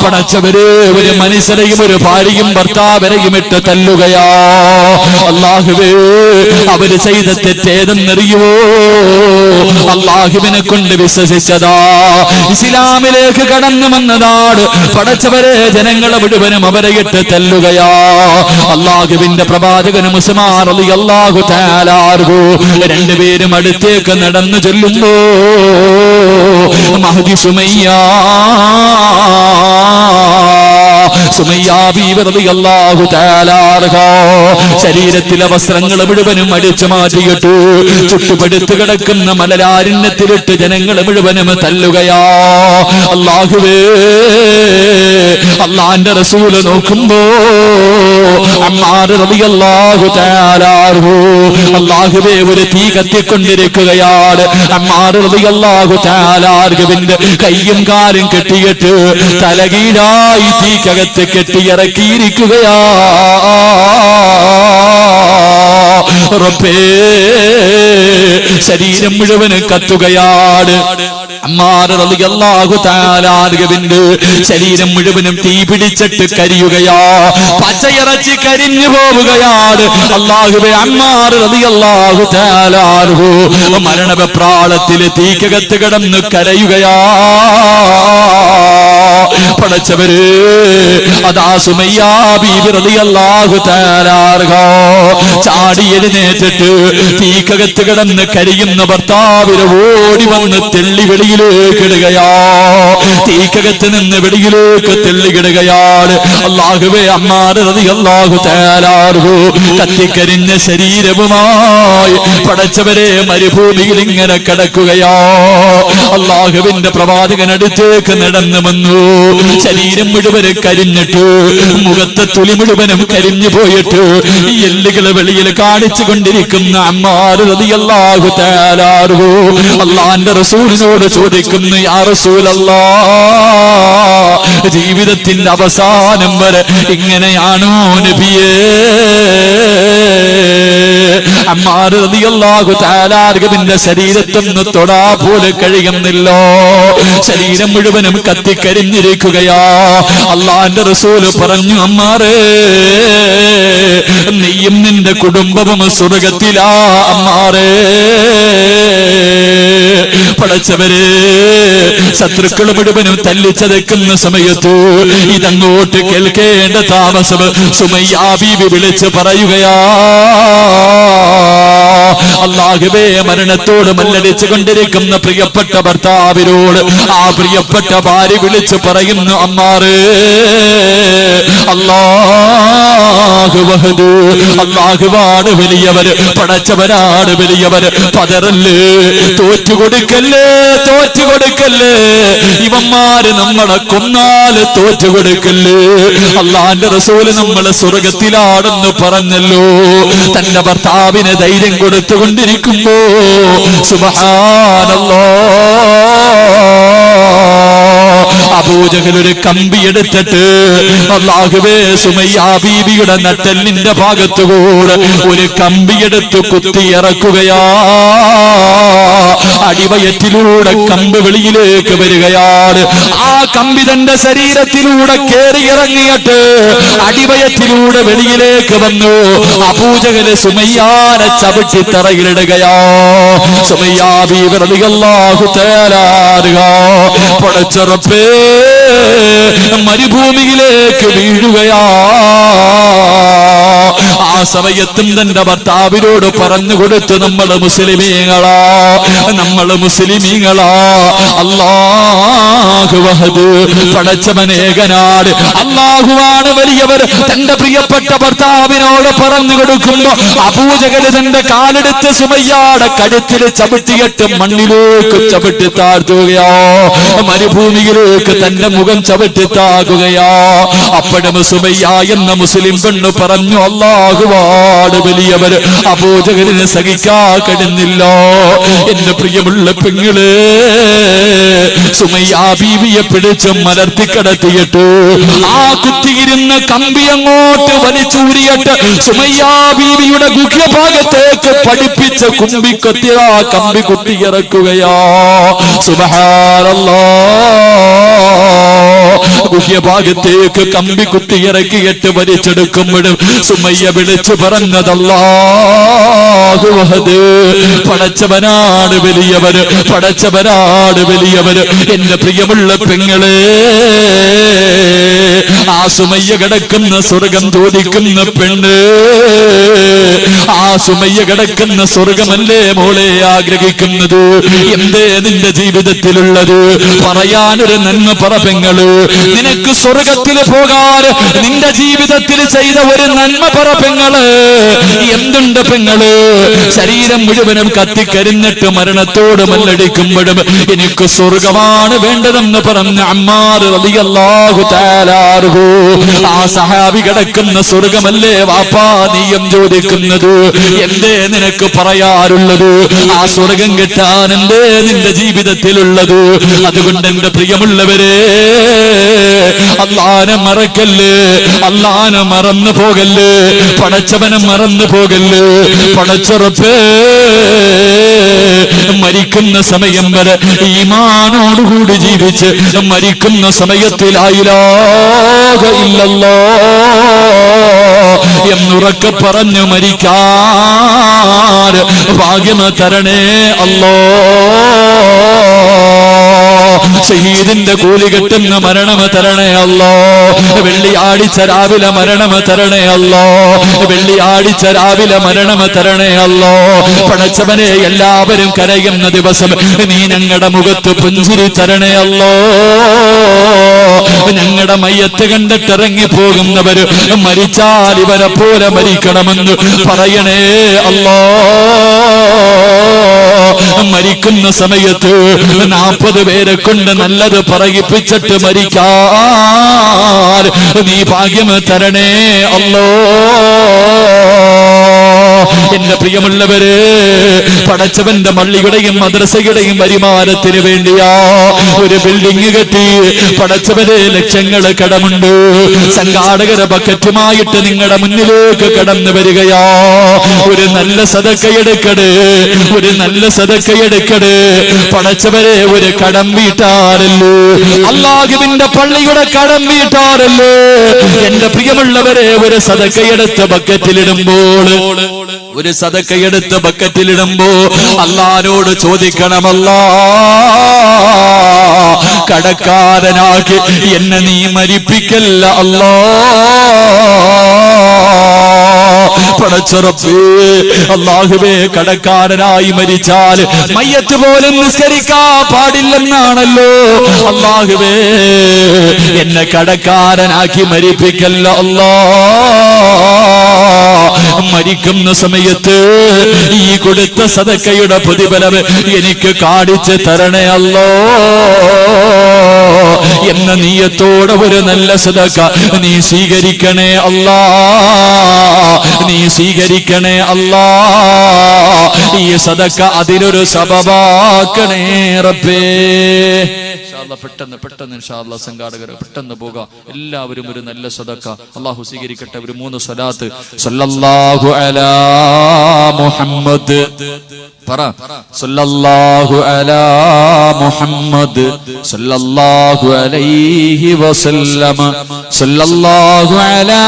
പടച്ചവര് ഒരു മനുഷ്യരെയും ഒരു ഭാര്യയും ഭർത്താവരെയും ഇട്ട് തല്ലുകയാ. അല്ലാഹുവേ, അവര് ചെയ്ത തെറ്റേതെന്നറിയുവോ? അല്ലാഹുവിനെ കൊണ്ട് വിശ്വസിച്ചതാ, ഇസ്ലാമിലേക്ക് കടന്നു വന്നതാണ്. പടച്ചവരെ, ജനങ്ങളെ മുഴുവനും അവരെ ഇട്ട് തല്ലുകയാ. അല്ലാഹുവിന്റെ പ്രവാചകനും ഉസ്മാൻ റളിയല്ലാഹു തആല അൻഹു രണ്ടുപേരും അടുത്തേക്ക് നടന്നു ചെല്ലുമ്പോ മഹദി സുമയ്യ ബീവി റളിയല്ലാഹു തആല അൻഹാ ശരീരത്തിലെ വസ്ത്രങ്ങൾ മുഴുവനും അടിച്ചു മാറ്റിയിട്ടു ചുട്ടുപടുത്തു കിടക്കുന്ന മലരാരണ്യത്തിലിട്ട് ജനങ്ങളെ മുഴുവനും തല്ലുകയാ. അല്ലാഹുവേ, അല്ലാഹുവിന്റെ റസൂല് നോക്കുമ്പോ അമ്മാർ റളിയല്ലാഹു തആല അൻഹു, അല്ലാഹുവേ, ഒരു തീ കത്തിക്കൊണ്ടിരിക്കുകയാണ്. അമ്മാർ റളിയല്ലാഹു തആല അൻഹുവിന്റെ കയ്യും കാലും കെട്ടിയിട്ട് തലകീഴായി തീക്കകത്ത് കെട്ടിയിറക്കിയിരിക്കുകയാ. റബ്ബേ, ശരീരം മുഴുവനും കത്തുകയാണ്. അമ്മാർ റളിയല്ലാഹു തആല അൻഹുവിന്റെ ശരീരം മുഴുവനും തീ പിടിച്ചിട്ട് കരിയുകയാ. പച്ചയിറച്ചി കരിഞ്ഞു പോവുകയാണ്. അല്ലാഹുവേ, അമ്മാർ റളിയല്ലാഹു തആല അൻഹു മരണവെപ്രാളത്തിൽ തീക്കകത്ത് കിടന്ന് കരയുകയാ. പടച്ചവര്, അതാ സുമയ്യ ബീവി റളിയല്ലാഹു തആല അൻഹാ ചാടി എഴുന്നേറ്റിട്ട് തീക്കകത്ത് കിടന്ന് കരിയുന്ന ഭർത്താവിനെ ഓടി വന്ന് തെള്ളി വെളിയിലേക്ക് ഇടുകയാ. തീക്കകത്ത് നിന്ന് വെളിയിലേക്ക് തെള്ളിക്കിടുകയാണ്. അല്ലാഹുവേ, അമ്മാർ റളിയല്ലാഹു തആല അൻഹു കത്തിക്കരിഞ്ഞ ശരീരവുമായി പടച്ചവരെ മരുഭൂമിയിൽ ഇങ്ങനെ കിടക്കുകയാ. അല്ലാഹുവിന്റെ പ്രവാചകൻ അടുത്തേക്ക് നടന്നു വന്നു. ശരീരം മുഴുവനും കരിഞ്ഞിട്ട്, മുഖത്തെ തൊലി മുഴുവനും കരിഞ്ഞു പോയിട്ട് എല്ലുകൾ വെളിയിൽ കാണിച്ചു കൊണ്ടിരിക്കുന്ന അമ്മാർ റളിയല്ലാഹു തആല അൻഹു അല്ലാഹുവിന്റെ റസൂലിനോട് ചോദിക്കുന്നു, യാ റസൂലല്ലാഹ്, ജീവിതത്തിന്റെ അവസാനം വരെ ഇങ്ങനെയാണോ നബിയേ? അമ്മാർ റളിയല്ലാഹു തആല അൻഹുവിന്റെ ശരീരത്തൊന്ന് തൊടാ പോലെ കഴിയുന്നില്ലോ. ശരീരം മുഴുവനും കത്തിക്കരിഞ്ഞിരിക്കുകയാ. അല്ലാഹുവിന്റെ റസൂല് പറഞ്ഞു, അമ്മാറേ, നീയും നിന്റെ കുടുംബവും സ്വർഗത്തിലാ അമ്മാറേ. പടച്ചവരെ, ശത്രുക്കൾ മുഴുവനും തല്ലിച്ചതയ്ക്കുന്ന സമയത്ത് ഇതങ്ങോട്ട് കേൾക്കേണ്ട താമസം സുമയ്യ ബീവി വിളിച്ച് പറയുകയാ. അല്ലാഹുവേ, മരണത്തോട് മല്ലടിച്ചു കൊണ്ടിരിക്കുന്ന പ്രിയപ്പെട്ട ഭർത്താവിനോട് ആ പ്രിയപ്പെട്ട ഭാര്യ വിളിച്ച് പറയുന്നു, അമ്മാറേ, അല്ലാഹു വഹദ്, അല്ലാഹുവാണ് വലിയവര്, പടച്ചവരാണ് വലിയവര്. പതറല്ലേ, തോറ്റുകൊടുക്കല്ലേ, തോറ്റുകൊടുക്കല്ലേ. ഇവന്മാര് നമ്മളെ കൊന്നാല് തോറ്റുകൊടുക്കല്ലേ. അല്ലാഹുവിന്റെ റസൂല് നമ്മളെ സ്വർഗത്തിലാണെന്ന് പറഞ്ഞല്ലോ. തന്റെ ഭർത്താവിന് ധൈര്യം കൊടുത്തുകൊണ്ടിരിക്കുമ്പോ സുബ്ഹാനല്ലാഹ്, അബൂജഹൽ ഒരു കമ്പി എടുത്തിട്ട് അല്ലാഹുവേ സുമയ്യ ബീവിയുടെ നട്ടെല്ലിന്റെ ഭാഗത്തുകൂടെ ഒരു കമ്പിയെടുത്ത് കുത്തിയിറക്കുകയാ. അടിവയറ്റിലൂടെ കമ്പ് വെളിയിലേക്ക് വരികയാണ്. ആ കമ്പി തന്റെ ശരീരത്തിലൂടെ കേറിയിറങ്ങിയിട്ട് അടിവയറ്റിലൂടെ വെളിയിലേക്ക് വന്നു. അബൂജഹൽ സുമയ്യാനെ ചവിട്ടി തറയിലിടുകയാ. സുമയ്യാ ബീവി റളിയല്ലാഹു തആല പടച്ച റബ്ബേ മരുഭൂമിയിലേക്ക് വീഴുകയാ. ആ സമയത്തും തന്റെ ഭർത്താവിനോട് പറഞ്ഞു കൊടുത്തു, നമ്മൾ മുസ്ലിമീങ്ങളാ, നമ്മൾ മുസ്ലിമീങ്ങളാ. അല്ലാഹു വഹദ്, പടച്ചവൻ ഏകനാണ്, അല്ലാഹുവാണ് വലിയവർ. തന്റെ പ്രിയപ്പെട്ട ഭർത്താവിനോട് പറഞ്ഞു കൊടുക്കുമ്പോ അബൂജഹൽ തന്റെ കാലെടുത്ത് സുമയ്യയുടെ കഴുത്തിൽ ചവിട്ടിയിട്ട് മണ്ണിലേക്ക് ചവിട്ടി താഴ്ത്തുകയോ, മരുഭൂമിയിലേക്ക് തന്റെ മുഖം ചവിട്ടി താകുകയോ. അപ്പോഴും സുമയ്യ എന്ന മുസ്ലിം പെണ്ണ് പറഞ്ഞു, അല്ലാഹുവാണ് വലിയവർ. അബൂജഹലിനെ സഹിക്കാൻ കഴിയുന്നില്ല. എന്റെ പ്രിയമുള്ള പെങ്ങളെ, സുമയ്യ ബീവിയെ പിടിച്ച് മലർത്തിക്കടത്തിയിട്ട് ആ കുത്തിയിരുന്ന കമ്പി അങ്ങോട്ട് വലിച്ചൂരിയിട്ട് സുമയ്യ ബീവിയുടെ ഗുഹ്യഭാഗത്തേക്ക് പഠിപ്പിച്ച് കുമ്പിക്കൊത്തി ആ കമ്പി കുത്തിയിറക്കുകയാ. സുബ്ഹാനല്ലാഹ്, ഗുഹ്യഭാഗത്തേക്ക് കമ്പി കുത്തിയിറക്കിയിട്ട് വലിച്ചെടുക്കുമ്പോഴും സുമയ്യ വിളിച്ചു പറഞ്ഞത്, അല്ലാഹു വഹദ്, പടച്ചവനാണ് വലിയവര്, പടച്ചവനാണ് വലിയവര്. എന്റെ പ്രിയമുള്ള പെങ്ങളെ, ആ സുമയ്യ കിടക്കുന്ന സ്വർഗം ചോദിക്കുന്ന പെണ്ണ്, ആ സുമയ്യ കിടക്കുന്ന സ്വർഗമല്ലേ മോളെ ആഗ്രഹിക്കുന്നത്? എന്തേ നിന്റെ ജീവിതത്തിലുള്ളത്? പറയാനൊരു നന്മ പറ പെങ്ങള്. നിനക്ക് സ്വർഗത്തിൽ പോകാൻ നിന്റെ ജീവിതത്തിൽ ചെയ്ത ഒരു നന്മ പറ പെങ്ങള്. എന്തുണ്ട് പെങ്ങള്? ശരീരം മുഴുവനും കത്തിക്കരിഞ്ഞിട്ട് മരണത്തോട് മല്ലടിക്കുമ്പോഴും എനിക്ക് സ്വർഗമാണ് വേണ്ടതെന്ന് പറഞ്ഞ അമ്മാർ റളിയല്ലാഹു തആല അൻഹു, ആ സഹാബി കിടക്കുന്ന സ്വർഗമല്ലേ വാപ്പാ നീയം ചോദിക്കുന്നത്? എന്തേ നിനക്ക് പറയാറുള്ളത്? ആ സ്വർഗം കിട്ടാൻ എന്തേ നിന്റെ ജീവിതത്തിലുള്ളത്? അതുകൊണ്ട് എന്റെ പ്രിയമുള്ളവരെ, അല്ലാഹനെ മറക്കല്ല്, അല്ലാഹനെ മറന്നു പോകല്ല്, പടച്ചവനെ മറന്നു പോകല്ല്. പടച്ചുറപ്പ് മരിക്കുന്ന സമയം വരെ ഈമാനോടുകൂടി ജീവിച്ച് മരിക്കുന്ന സമയത്തിൽ ലാ ഇലാഹ ഇല്ലല്ലാഹ് എന്നുറക്കെ പറഞ്ഞു മരിക്കാൻ ഭാഗ്യം തരണേ അല്ലാഹ്. ഷഹീദിന്റെ കൂലി കിട്ടുന്ന മരണം തരണേ അല്ലാഹ്. വെള്ളിയാഴ്ച രാവിലെ മരണം തരണേ അല്ലാഹ്. വെള്ളിയാഴ്ച രാവിലെ മരണം തരണേ അല്ലാഹ്. പടച്ചവനെ, എല്ലാവരും കരയുന്ന ദിവസം നീ ഞങ്ങളുടെ മുഖത്ത് പുഞ്ചിരി തരണേ അല്ലാഹ്. ഞങ്ങളുടെ മയ്യത്ത് കണ്ടിട്ട് ഇറങ്ങി പോകുന്നവര് മരിച്ചാൽ ഇവരെ പോലെ മരിക്കണമെന്ന് പറയണേ അല്ലാഹ്. മരിക്കുന്ന സമയത്ത് 40 പേരെ കൊണ്ട് നല്ലത് പറയിപ്പിച്ചിട്ട് മരിക്കാൻ നീ ഭാഗ്യം തരണേ അല്ലാഹ്. എന്റെ പ്രിയമുള്ളവര്, പടച്ചവന്റെ പള്ളിയുടെയും മദ്രസയുടെയും വരുമാനത്തിന് വേണ്ടിയാ ഒരു ബിൽഡിംഗ് കെട്ടി. പടച്ചവരെ, ലക്ഷങ്ങൾ കടമുണ്ട്. സംഘാടകരെ ബക്കറ്റുമായിട്ട് നിങ്ങളുടെ മുന്നിലേക്ക് കടന്നു വരികയാ. ഒരു നല്ല സദക്കയെടുക്കട്, ഒരു നല്ല സദക്കയെടുക്കട്. പടച്ചവരെ, ഒരു കടം വീട്ടാറല്ലോ, അല്ലാഹുവിന്റെ പള്ളിയുടെ കടം വീട്ടാറല്ലോ. എന്റെ പ്രിയമുള്ളവരെ, ഒരു സദക്കയെടുത്ത് ബക്കറ്റിലിടുമ്പോൾ, ഒരു സദക്കയെടുത്ത് ബക്കറ്റിലിടുമ്പോ അല്ലാഹുവോട് ചോദിക്കണമല്ലാ, കടക്കാരനാക്കി എന്നെ നീ മരിപ്പിക്കല്ല അല്ലാ. പടച്ചറപ്പേ, അല്ലാഹുവേ, കടക്കാരനായി മരിച്ചാൽ മയ്യത്ത് പോലും നിസ്കരിക്കാൻ പാടില്ലെന്നാണല്ലോ. അല്ലാഹുവേ, എന്നെ കടക്കാരനാക്കി മരിപ്പിക്കല്ല അല്ലാ. മരിക്കുന്ന സമയത്ത് ഈ കൊടുത്ത സദക്കയുടെ പ്രതിഫലം എനിക്ക് കാണിച്ചു തരണേ അല്ലോ എന്ന നിയ്യത്തോടെ ഒരു നല്ല സദക്ക നീ സ്വീകരിക്കണേ അല്ലാ, നീ സ്വീകരിക്കണേ അല്ലാ. ഈ സദക്ക അതിലൊരു സബബാക്കണേ റബ്ബേ. പെട്ടെന്ന് ഇൻഷാ അല്ലാഹ് സംഘാടകർ പെട്ടെന്ന് പോകാം. എല്ലാവരും ഒരു നല്ല സദക്ക അല്ലാഹു സ്വീകരിക്കട്ടെ. ഒരു 3 സ്വലാത്ത്. സല്ലല്ലാഹു അലാ മുഹമ്മദ് പറ. സല്ലല്ലാഹു അലാ മുഹമ്മദ് സല്ലല്ലാഹു അലൈഹി വസല്ലം. സല്ലല്ലാഹു അലാ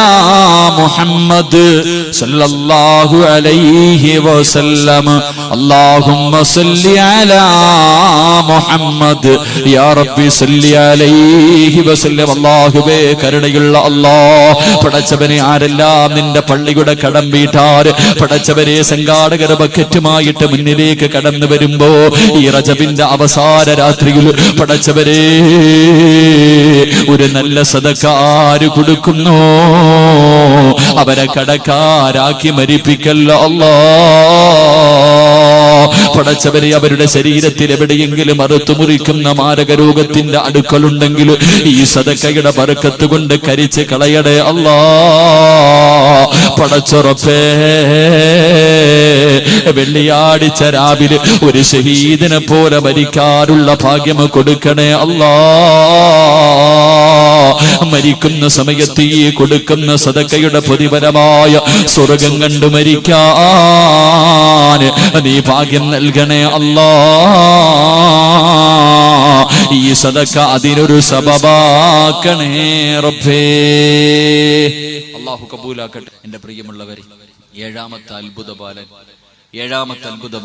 മുഹമ്മദ് സല്ലല്ലാഹു അലൈഹി വസല്ലം. അല്ലാഹുമ്മ സല്ലി അലാ മുഹമ്മദ് യാ റബ്ബി സല്ലി അലൈഹി വസല്ലം. അല്ലാഹുവേ കരുണയുള്ള അല്ലാഹ്, പടച്ചവനെ ആരെല്ലാം നിന്റെ പള്ളിയുടെ കടം വീട്ടാറ് പടച്ചവരെ സംഘാടകർ ബക്കറ്റുമായിട്ട് മുന്നിലേക്ക് കടന്നു വരുമ്പോ ഈ റജബിന്റെ അവസാന രാത്രിയിൽ പടച്ചവരെ ഒരു നല്ല സദക്ക ആര് കൊടുക്കുന്നു അവരെ കടക്കാരാക്കി മരിപ്പിക്കല്ലോ അല്ലാഹ്. പടച്ചവരെ അവരുടെ ശരീരത്തിൽ എവിടെയെങ്കിലും അറുത്തു മുറിക്കുന്ന മാരക രോഗത്തിന്റെ അടുക്കളുണ്ടെങ്കിൽ ഈ സദക്കയുടെ ബർക്കത്ത് കൊണ്ട് കരിച്ച് കളയടേ അല്ലാഹ്. പടച്ചുറപ്പേ വെള്ളിയാഴ്ച രാവിലെ ഒരു ഷഹീദിനെ പോലെ മരിക്കാനുള്ള ഭാഗ്യം കൊടുക്കണേ അല്ലാഹ്. മരിക്കുന്ന സമയത്ത് ഈ കൊടുക്കുന്ന സദക്കയുടെ പ്രതിഫലമായ സ്വർഗം കണ്ടു മരിക്കാൻ നീ ഭാഗ്യം നൽകണേ അല്ലാഹ്. ഈ സദക്ക അതിനൊരു സബബാക്കണേ റബ്ബേ. അല്ലാഹു കബൂലാക്കട്ടെ. എന്റെ പ്രിയമുള്ളവരെ, ഏഴാമത്തെ അത്ഭുത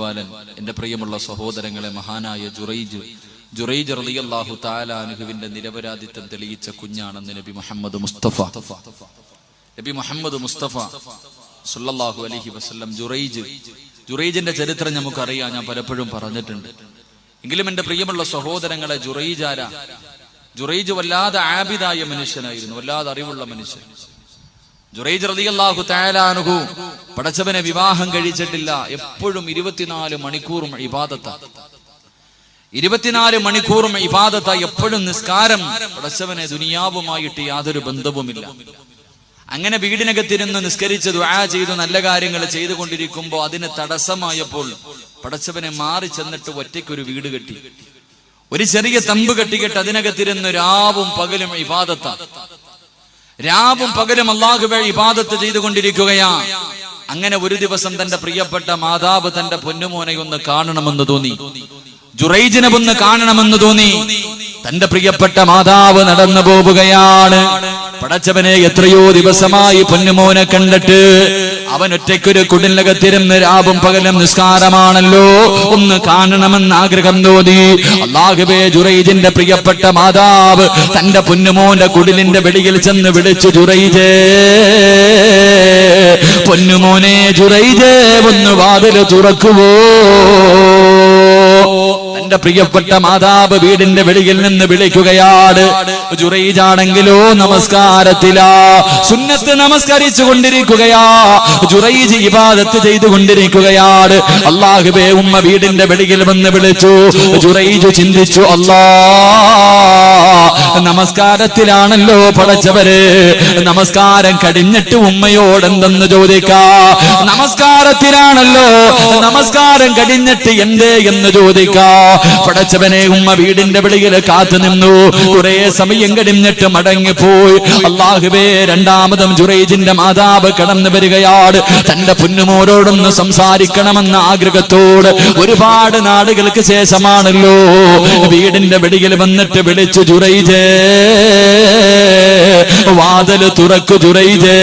ബാലൻ എന്റെ പ്രിയമുള്ള സഹോദരങ്ങളെ, മഹാനായ ജുറൈജ് റളിയല്ലാഹു തആല അൻഹുവിന്റെ നിരപരാധിത്വം തെളിയിച്ച കുഞ്ഞാണെന്ന് നബി മുഹമ്മദ് മുസ്തഫ സല്ലല്ലാഹു അലൈഹി വസല്ലം. ജുറൈജിന്റെ ചരിത്രം നമുക്കറിയാം, ഞാൻ പലപ്പോഴും പറഞ്ഞിട്ടുണ്ട്. എങ്കിലും എന്റെ പ്രിയമുള്ള സഹോദരങ്ങളെ, ജുറൈജ് വല്ലാതെ ആബിദായ മനുഷ്യനായിരുന്നു, വല്ലാതെ അറിവുള്ള മനുഷ്യൻ. ജുറൈജ് റളിയല്ലാഹു തആല അൻഹു പടച്ചവനെ വിവാഹം കഴിച്ചിട്ടില്ല. എപ്പോഴും 24 മണിക്കൂറും ഇബാദത്താണ്. 24 മണിക്കൂറും ഇബാദത്തായി, എപ്പോഴും നിസ്കാരം. പടച്ചവനെ ദുനിയാവുമായിട്ട് യാതൊരു ബന്ധവുമില്ല. അങ്ങനെ വീടിനകത്തിരുന്ന് നിസ്കരിച്ച് ദുആ ചെയ്തു നല്ല കാര്യങ്ങൾ ചെയ്തുകൊണ്ടിരിക്കുമ്പോൾ അതിന് തടസ്സമായപ്പോൾ പടച്ചവനെ മാറി ചെന്നിട്ട് ഒറ്റയ്ക്കൊരു വീട് കെട്ടി, ഒരു ചെറിയ തമ്പ് കെട്ടിക്കെട്ട് അതിനകത്തിരുന്ന് രാവും പകലും ഇബാദത്താണ്. രാവും പകലും അല്ലാഹുവേ ഇബാദത്ത് ചെയ്തുകൊണ്ടിരിക്കുകയാ. അങ്ങനെ ഒരു ദിവസം തന്റെ പ്രിയപ്പെട്ട മാതാവ് തന്റെ പൊന്നുമോനെ ഒന്ന് കാണണമെന്ന് തോന്നി, ജുറൈജിനെ ഒന്ന് കാണണമെന്ന് തോന്നി. തന്റെ പ്രിയപ്പെട്ട മാതാവ് നടന്നു പോവുകയാണ്. പടച്ചവനെ എത്രയോ ദിവസമായി പൊന്നുമോനെ കണ്ടിട്ട് അവൻ ഒറ്റയ്ക്കൊരു കുടിലകത്തിരുന്ന് രാവും പകലും നിസ്കാരമാണല്ലോ, ഒന്ന് കാണണമെന്ന് ആഗ്രഹം തോന്നി. അല്ലാഹുവേ, ജുറൈജിന്റെ പ്രിയപ്പെട്ട മാതാവ് തന്റെ പൊന്നുമോന്റെ കുടിലിന്റെ വെളിയിൽ ചെന്ന് വിളിച്ചു, ജുറൈജേ, പൊന്നുമോനെ ജുറൈജേ, ഒന്ന് വാതില് തുറക്കുവോ? തന്റെ പ്രിയപ്പെട്ട മാതാവ് വീടിന്റെ വെളിയിൽ നിന്ന് വിളിക്കുകയാണ്. ജുറൈജാണെങ്കിലോ നമസ്കാരത്തിലാ, സുന്നത്ത് നമസ്കരിച്ചു കൊണ്ടിരിക്കുകയാ. ജുറൈജ് ഇബാദത്ത് ചെയ്തുകൊണ്ടിരിക്കുകയാണ്. അല്ലാഹുവേ, ഉമ്മ വീടിന്റെ വെളിയിൽ വന്ന് വിളിച്ചു. ജുറൈജ് ചിന്തിച്ചു, അല്ലാഹ്, നമസ്കാരത്തിലാണല്ലോ പടച്ചവര്, നമസ്കാരം കഴിഞ്ഞിട്ട് ഉമ്മയോട് എന്തെന്ന് ചോദിക്കാ? നമസ്കാരത്തിലാണല്ലോ, നമസ്കാരം കഴിഞ്ഞിട്ട് എന്തേ എന്ന് ചോദിക്കാ? പടച്ചവനെ, ഉമ്മ വീടിന്റെ വെളിയിൽ കാത്തു നിന്നു. കുറെ സമയം കഴിഞ്ഞിട്ട് മടങ്ങിപ്പോയി. അല്ലാഹുവേ, രണ്ടാമതും ജുറൈജിന്റെ മാതാവ് കടന്നു വരികയാണ്. തന്റെ പൊന്നുമോരോടൊന്ന് സംസാരിക്കണമെന്ന ആഗ്രഹത്തോട് ഒരുപാട് നാളുകൾക്ക് ശേഷമാണല്ലോ വീടിന്റെ വെളിയിൽ വന്നിട്ട് വിളിച്ചു, ജുറൈജേ, വാതില് തുറക്കു ജുറൈജേ.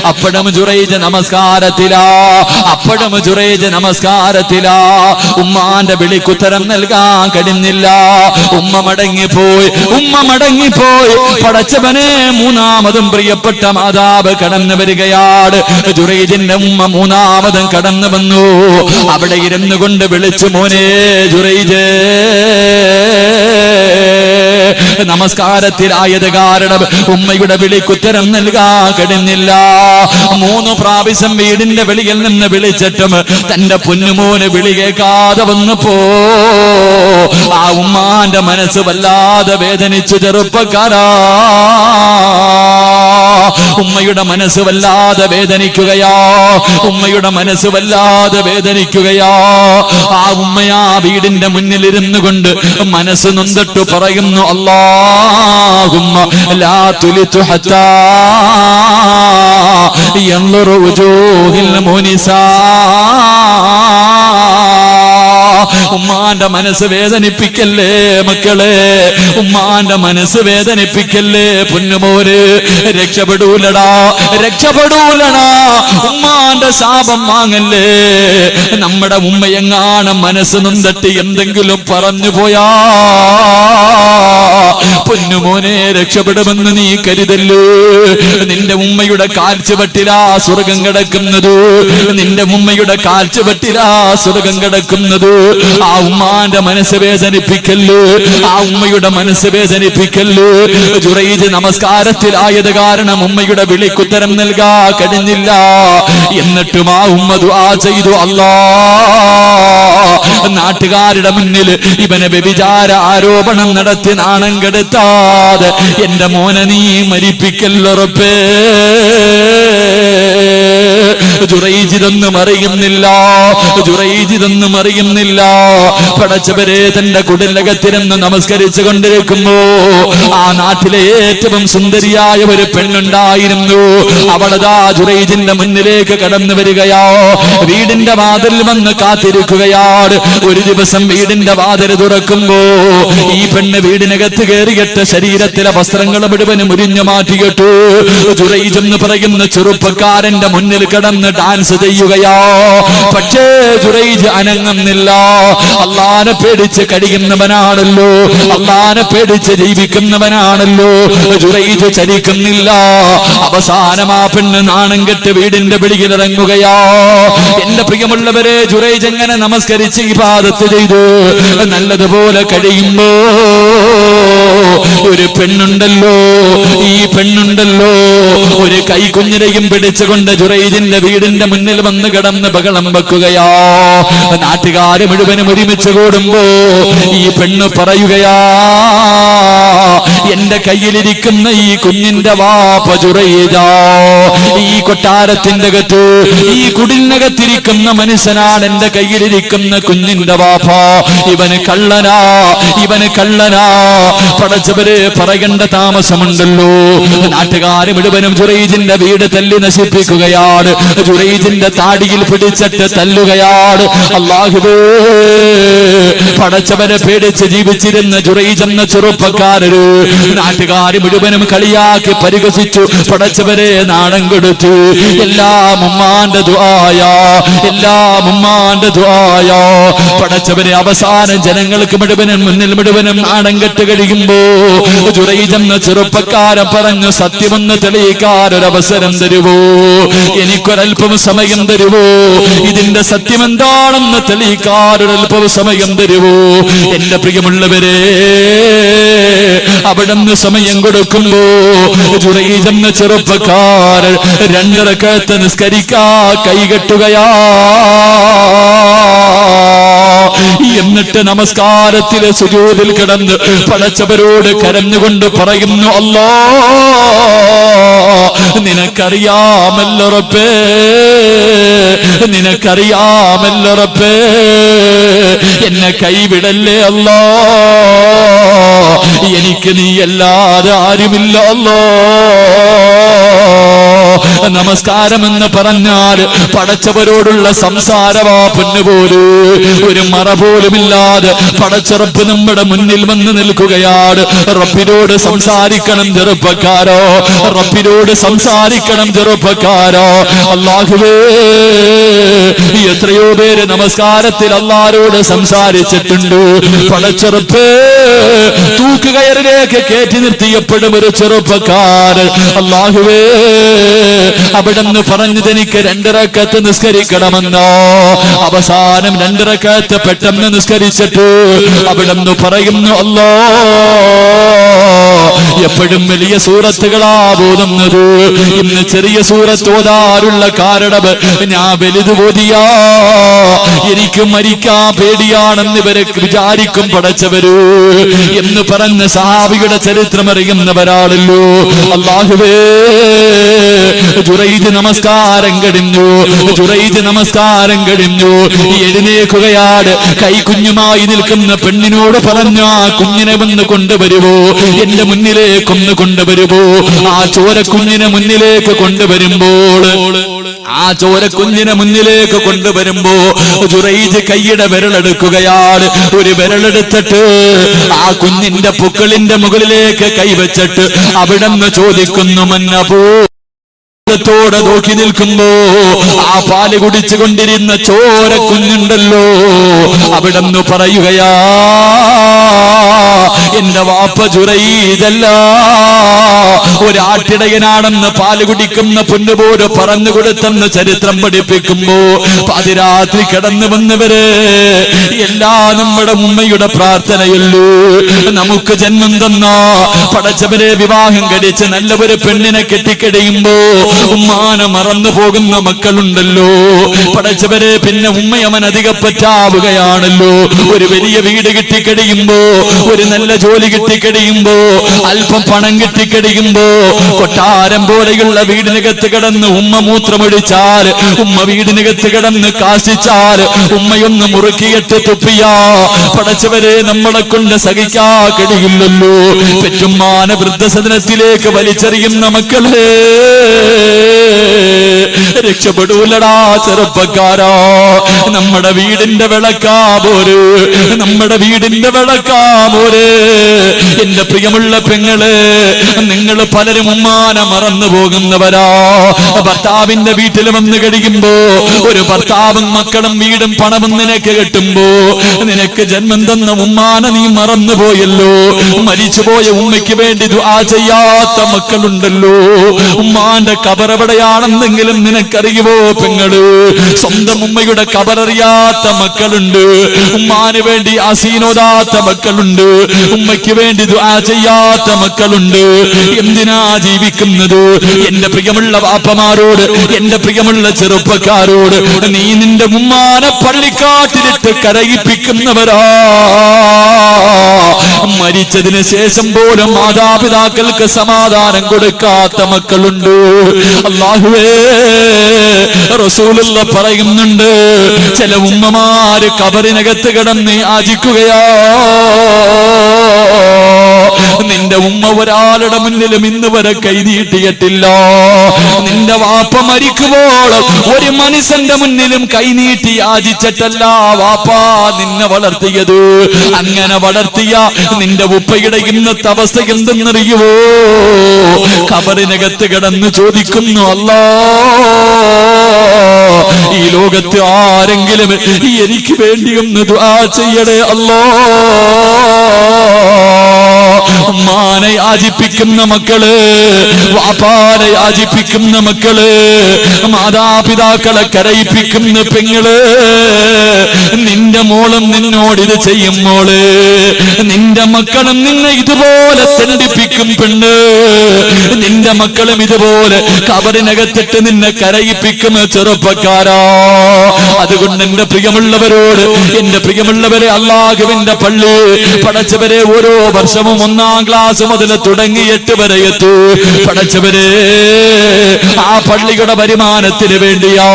അപ്പോഴും ജുറൈജ് നമസ്കാരത്തിലാ. ഉമ്മാന്റെ വിളിക്കുത്തരം നൽകാൻ കഴിഞ്ഞില്ല. ഉമ്മ മടങ്ങിപ്പോയി. പടച്ചവനെ, മൂന്നാമതും പ്രിയപ്പെട്ട മാതാവ് കടന്നു വരികയാണ്. ജുറൈജിന്റെ ഉമ്മ മൂന്നാമതും കടന്നു വന്നു. അവിടെ ഇരുന്നു കൊണ്ട് വിളിച്ചു, മോനെ ജുറൈജേ, നമസ്കാരത്തിലായത് കാരണം ഉമ്മയുടെ വിളിക്കുത്തരം നൽകാൻ കഴിഞ്ഞില്ല. 3 പ്രാവശ്യം വീടിന്റെ വെളിയിൽ നിന്ന് വിളിച്ചിട്ടും തന്റെ പൊന്നുമോന് വിളി കേൾക്കാതെ വന്നപ്പോ ആ ഉമ്മാന്റെ മനസ്സ് വല്ലാതെ വേദനിച്ചു. ചെറുപ്പക്കാരാ, ഉമ്മയുടെ മനസ്സ് വല്ലാതെ വേദനിക്കുകയാ. ഉമ്മയുടെ മനസ്സ് വല്ലാതെ വേദനിക്കുകയാ. ആ ഉമ്മയാ വീടിന്റെ മുന്നിലിരുന്നു കൊണ്ട് മനസ്സ് നൊന്തിട്ട് പറയുന്നു, അല്ലാഹുമ്മ ലാ തുലിതു ഹത്താ യൻളുറു വജൂഹിൽ മുനിസാ. ഉമ്മാന്റെ മനസ്സ് വേദനിപ്പിക്കല്ലേ മക്കളെ, ഉമ്മാന്റെ മനസ്സ് വേദനിപ്പിക്കല്ലേ പൊന്നുമോര്. രക്ഷപ്പെടൂലടാ, രക്ഷപ്പെടൂലടാ. ഉമ്മാന്റെ ശാപം വാങ്ങല്ലേ. നമ്മുടെ ഉമ്മയെങ്ങാനും മനസ്സ് നൊന്തിട്ട് എന്തെങ്കിലും പറഞ്ഞു പോയാ പൊന്നുമോനെ രക്ഷപ്പെടുമെന്ന് നീ കരുതല്ലോ. നിന്റെ ഉമ്മയുടെ കാൽച്ചുവട്ടിലാ സ്വർഗം കിടക്കുന്നത്. നിന്റെ ഉമ്മയുടെ കാൽച്ചുവട്ടിലാ സ്വർഗം കിടക്കുന്നത്. ആ ഉമ്മാന്റെ മനസ്സ് വേദനിപ്പിക്കല്ലോ, ആ ഉമ്മയുടെ മനസ്സ് വേദനിപ്പിക്കല്ലോ. ജുറൈജ് നമസ്കാരത്തിലായത് കാരണം ഉമ്മയുടെ വിളിക്കുത്തരം നൽകാ കഴിഞ്ഞില്ല. എന്നിട്ടും ആ ഉമ്മ ദുആ ചെയ്തു, അല്ലാ നാട്ടുകാരുടെ മുന്നിൽ ഇവനെ വ്യഭിചാര ആരോപണം നടത്തി നാണം കെടുത്താതെ എന്റെ മോനെ നീ മരിപ്പിക്കല്ലോ റബ്ബേ. ജുറൈജിതൊന്നും അറിയുന്നില്ല, ജുറൈജിതൊന്നും അറിയുന്നില്ല. പടച്ചവരെ, തന്റെ കുടിലകത്തിരുന്ന് നമസ്കരിച്ചു കൊണ്ടിരിക്കുമ്പോ ആ നാട്ടിലെ ഏറ്റവും സുന്ദരിയായ ഒരു പെണ്ണുണ്ടായിരുന്നു. അവളതാ ജുറൈജിന്റെ മുന്നിലേക്ക് കടന്നു വരികയാ. വീടിന്റെ വാതിൽ വന്ന് കാത്തിരിക്കുകയാണ്. ഒരു ദിവസം വീടിന്റെ വാതിൽ തുറക്കുമ്പോ ഈ പെണ്ണ് വീടിനകത്ത് കയറിയിട്ട് ശരീരത്തിലെ വസ്ത്രങ്ങൾ മുഴുവനും മുരിഞ്ഞു മാറ്റിയിട്ടു ജുറൈജ് എന്ന് പറയുന്ന ചെറുപ്പക്കാരന്റെ മുന്നിൽ കിടന്ന് ഡാൻസ് ചെയ്യുകയാ. പക്ഷേ ജുറൈജ് അനങ്ങുന്നില്ല. അള്ളാനെ പേടിച്ച് കഴിയുന്നവനാണല്ലോ, അള്ളാനെ പേടിച്ച് ജീവിക്കുന്നവനാണല്ലോ. ജുറൈജ് ചലിക്കുന്നില്ല. അവസാനം ആ പെണ്ണ് നാണം കെട്ട് വീടിന്റെ വെളിയിലിറങ്ങുകയാ. എന്റെ പ്രിയമുള്ളവരെ, ജുറൈജ് എങ്ങനെ നമസ്കരിച്ച് ഇബാദത്ത് ചെയ്തു നല്ലതുപോലെ കഴിയുമ്പോ ഒരു പെണ്ണുണ്ടല്ലോ, ഈ പെണ്ണുണ്ടല്ലോ ഒരു കൈക്കുഞ്ഞിനെയും പിടിച്ചുകൊണ്ട് ജുറൈജിന്റെ വീടിന്റെ മുന്നിൽ വന്ന് കിടന്ന് ബഹളം വെക്കുകയാ. നാട്ടുകാര് മുഴുവനും ഒരുമിച്ച് കൂടുമ്പോ ഈ പെണ്ണ് പറയുകയാ, എന്റെ കയ്യിലിരിക്കുന്ന ഈ കുഞ്ഞിന്റെ വാപ്പ ജുറൈജാ. ഈ കൊട്ടാരത്തിന്റെ അകത്ത് ഈ കുടിനകത്തിരിക്കുന്ന മനുഷ്യനാണ് എന്റെ കയ്യിലിരിക്കുന്ന കുഞ്ഞിന്റെ വാപ്പ. ഇവന് കള്ളനാ, ഇവന് കള്ളനാ. പടച്ചവരെ, പറയേണ്ട താമസമുണ്ടല്ലോ. നാട്ടുകാര് മുഴുവനും ജുറൈജിന്റെ വീട് തല്ലി നശിപ്പിക്കുകയാണ്. ജുറൈജിന്റെ താടിയിൽ പിടിച്ചിട്ട് തല്ലുകയാണ്. അല്ലാഹുവേ, പടച്ചവനെ പേടിച്ച് ജീവിച്ചിരുന്ന ജുറൈജ് എന്ന ചെറുപ്പക്കാരര് നാട്ടുകാര് മുഴുവനും കളിയാക്കി പരിഹസിച്ചു. പടച്ചവരെ നാണം കൊടുത്തു. എല്ലാം ഉമ്മാന്റെ ദുആയാ, എല്ലാം ഉമ്മാന്റെ ദുആയാ. പടച്ചവരെ, അവസാനം ജനങ്ങൾക്ക് മുഴുവനും മുന്നിൽ മുഴുവനും നാണം കെട്ട് കഴിയുമ്പോ ജുറൈജ് എന്ന ചെറുപ്പക്കാരൻ പറഞ്ഞു, സത്യമെന്ന് തെളിയിക്കാൻ ഒരവസരം തരുവോ, എനിക്കൊരൽപ്പം സമയം തരുവോ, ഇതിന്റെ സത്യം എന്താണെന്ന് തെളിയിക്കാൻ ഒരൽപ്പം സമയം തരുവോ. എന്റെ പ്രിയമുള്ളവരെ, അവിടുന്ന് സമയം കൊടുക്കുമ്പോ ജുറൈജ് എന്ന ചെറുപ്പക്കാരൻ 2 റക്അത്ത് നിസ്കരിക്കാ കൈകെട്ടുകയാ. എന്നിട്ട് നമസ്കാരത്തിലെ സുജൂദിൽ കിടന്ന് പടച്ചവരോട് കരഞ്ഞുകൊണ്ട് പറയുന്നു, അല്ലാ നിനക്കറിയാമല്ലോ റബ്ബേ, നിനക്കറിയാമല്ലോ റബ്ബേ, എന്നെ കൈവിടല്ലേ അല്ലാ, എനിക്ക് നീ അല്ലാതെ ആരുമില്ല അല്ലാ. നമസ്കാരം എന്ന് പറഞ്ഞാൽ പടച്ചവരോടുള്ള സംസാരമാ പൊന്നുപോല്. ഒരു മറ പോലുമില്ലാതെ പടച്ചറപ്പ് നമ്മുടെ മുന്നിൽ വന്ന് നിൽക്കുകയാണ്. റബ്ബിനോട് സംസാരിക്കണം ചെറുപ്പക്കാരോ, റബ്ബിനോട് സംസാരിക്കണം ചെറുപ്പക്കാരോ. അല്ലാഹുവേ, എത്രയോ പേര് നമസ്കാരത്തിൽ അല്ലാഹുവോട് സംസാരിച്ചിട്ടുണ്ട്. പടച്ചറപ്പ് തൂക്കുകയറിലേക്ക് കയറ്റി നിർത്തിയപ്പെടും ഒരു ചെറുപ്പക്കാരൻ. അല്ലാഹുവേ, അവിടെന്ന് പറഞ്ഞത് എനിക്ക് 2 റക്അത്ത് നിസ്കരിക്കണമെന്നോ. അവസാനം 2 റക്അത്ത് പെട്ടെന്ന് നിസ്കരിച്ചിട്ട് അവിടെന്ന് പറയുന്നു, അല്ലാഹ് എപ്പോഴും വലിയ സൂറത്തുകളാ ഓതുന്നത്. ഇന്ന് ചെറിയ സൂറത്ത് ഓതാറുള്ള കാരണം ഞാൻ വലുത് ഓതിയാ എനിക്ക് മരിക്കാൻ പേടിയാണെന്ന് ഇവരെ വിചാരിക്കും പടച്ചവര് എന്ന് പറഞ്ഞ സഹാബിയുടെ ചരിത്രം അറിയുന്നവരാണല്ലോ. അല്ലാഹുവേ, ജുറൈജ് നമസ്കാരം കഴിഞ്ഞു, ജുറൈജ് നമസ്കാരം കഴിഞ്ഞു. എഴുന്നേൽക്കുകയാണ്. കൈക്കുഞ്ഞുമായി നിൽക്കുന്ന പെണ്ണിനോട് പറഞ്ഞ കുഞ്ഞിനെ വന്ന് കൊണ്ടുവരുവോ, എന്റെ മുന്നിലേക്കൊന്ന് കൊണ്ടുവരുവോ. ആ ചോരക്കുഞ്ഞിനെ മുന്നിലേക്ക് കൊണ്ടുവരുമ്പോൾ, ആ ചോരക്കുഞ്ഞിനെ മുന്നിലേക്ക് കൊണ്ടുവരുമ്പോ ജുറൈജ് കൈയുടെ വിരലെടുക്കുകയാണ്. ഒരു വിരലെടുത്തിട്ട് ആ കുഞ്ഞിന്റെ പുക്കളിന്റെ മുകളിലേക്ക് കൈവച്ചിട്ട് അവിടെന്ന് ചോദിക്കുന്നു, മന്നപോ ത്തോടെ നോക്കി നിൽക്കുമ്പോ ആ പാല് കുടിച്ചു കൊണ്ടിരുന്ന ചോര കുഞ്ഞുണ്ടല്ലോ, അവിടെന്ന് പറയുകയാ, എന്റെ വാപ്പ ജുറൈജല്ല, ഒരാട്ടിടയനാണെന്ന് പാല് കുടിക്കുന്ന പൊന്നുപോലെ പറഞ്ഞു കൊടുത്തെന്ന് ചരിത്രം പഠിപ്പിക്കുമ്പോ പാതിരാത്രി കിടന്നു വന്നവര് എല്ലാ നമ്മുടെ ഉമ്മയുടെ പ്രാർത്ഥനയല്ലോ. നമുക്ക് ജന്മം തന്ന പടച്ചവരെ വിവാഹം കഴിച്ച് നല്ല ഒരു പെണ്ണിനെ കെട്ടിക്കഴിയുമ്പോ ഉമ്മാനെ മറന്നു പോകുന്ന മക്കളുണ്ടല്ലോ പടച്ചവരെ. പിന്നെ ഉമ്മയവൻ അധികം പറ്റാവുകയാണല്ലോ. ഒരു വലിയ വീട് കിട്ടിക്കഴിയുമ്പോ, ഒരു നല്ല ജോലി കിട്ടിക്കഴിയുമ്പോ, അല്പം പണം കിട്ടിക്കഴിയുമ്പോ, കൊട്ടാരം പോലെയുള്ള വീടിനകത്ത് കിടന്ന് ഉമ്മ മൂത്രമൊഴിച്ചാൽ, ഉമ്മ വീടിനകത്ത് കിടന്ന് കാശിച്ചാൽ, ഉമ്മയൊന്ന് മുറുക്കിയിട്ട് തുപ്പിയാ പടച്ചവരെ നമ്മളെ കൊണ്ട് സഹിക്കാ കഴിയില്ലല്ലോ. പെറ്റുമ്മാന വൃദ്ധസദനത്തിലേക്ക് വലിച്ചെറിയുന്ന മക്കളെ രക്ഷപ്പെടൂലടാ ചെറുപ്പക്കാരാ. നമ്മുടെ വീടിന്റെ വിളക്കാ പോര്, നമ്മുടെ വീടിന്റെ വിളക്കാ പോര്. എന്റെ പ്രിയമുള്ള പെങ്ങള്, നിങ്ങൾ പലരും ഉമ്മാനെ മറന്നു പോകുന്നവരാ. ഭർത്താവിന്റെ വീട്ടിൽ വന്നു കഴിയുമ്പോ ഒരു ഭർത്താവും മക്കളും വീടും പണവും നിനക്ക് കിട്ടുമ്പോ നിനക്ക് ജന്മം തന്ന ഉമ്മാനെ നീ മറന്നുപോയല്ലോ. മരിച്ചുപോയ ഉമ്മയ്ക്ക് വേണ്ടി ദുആ ചെയ്യാത്ത മക്കളുണ്ടല്ലോ. ഉമ്മാന്റെ കബറെവിടെയാണെന്നെങ്കിലും നിനക്കറിയുമോ പെങ്ങള്? സ്വന്തം ഉമ്മയുടെ കബററിയാത്ത മക്കളുണ്ട്. ഉമ്മാന് വേണ്ടി ആസീനോദാത്ത മക്കളുണ്ട്. ഉമ്മയ്ക്ക് വേണ്ടി ദുആ ചെയ്യാത്ത മക്കളുണ്ട്. എന്തിനാ ജീവിക്കുന്നത്? എന്റെ പ്രിയമുള്ള വാപ്പമാരോട്, എന്റെ പ്രിയമുള്ള ചെറുപ്പക്കാരോട്, നീ നിന്റെ ഉമ്മാനെ പള്ളിക്കാട്ടിലിട്ട് കരയിപ്പിക്കുന്നവരാ. മരിച്ചതിന് ശേഷം പോലും മാതാപിതാക്കൾക്ക് സമാധാനം കൊടുക്കാത്ത മക്കളുണ്ട്. അല്ലാഹുവേ, റസൂലുള്ള പറയുന്നുണ്ട്, ചില ഉമ്മമാര് കബറിനകത്ത് കിടന്ന് യാചിക്കുകയാ. നിന്റെ ഉമ്മ ഒരാളുടെ മുന്നിലും ഇന്ന് വരെ കൈനീട്ടിയിട്ടില്ല. നിന്റെ വാപ്പ മരിക്കുമ്പോൾ ഒരു മനുഷ്യന്റെ മുന്നിലും കൈനീട്ടി യാചിച്ചിട്ടല്ല വാപ്പാ നിന്നെ വളർത്തിയത്. അങ്ങനെ വളർത്തിയ നിന്റെ ഉപ്പയുടെ ഇന്നത്തെ അവസ്ഥ എന്തെന്നറിയുവോ? ഖബറിനകത്ത് കിടന്ന് ചോദിക്കുന്നു, അല്ലാ, ഈ ലോകത്ത് ആരെങ്കിലും എനിക്ക് വേണ്ടി ഒന്ന് ദുആ ചെയ്യണേ അല്ലാ. ഉമ്മാനെ യാചിപ്പിക്കുന്ന മക്കള്, വാപ്പാനെ യാചിപ്പിക്കുന്ന മക്കള്, മാതാപിതാക്കളെ കരയിപ്പിക്കുന്ന പെങ്ങള്, നിന്റെ മോളും നിന്നോടിത് ചെയ്യും മോള്, നിന്റെ മക്കളും നിന്നെ ഇതുപോലെ തെണ്ടിപ്പിക്കും പെണ്ണ്, നിന്റെ മക്കളും ഇതുപോലെ കബറിനകത്തിട്ട് നിന്നെ കരയിപ്പിക്കും ചെറുപ്പക്കാരാ. അതുകൊണ്ട് എന്റെ പ്രിയമുള്ളവരോട്, എന്റെ പ്രിയമുള്ളവരെ, അല്ലാഹുവിന്റെ പള്ളി പടച്ചവരെ ഓരോ വർഷവും 1-ാം ക്ലാസ് മുതൽ തുടങ്ങി 8 വരെ എത്തൂ പടച്ചവരെ. ആ പള്ളിയുടെ വരുമാനത്തിന് വേണ്ടിയാ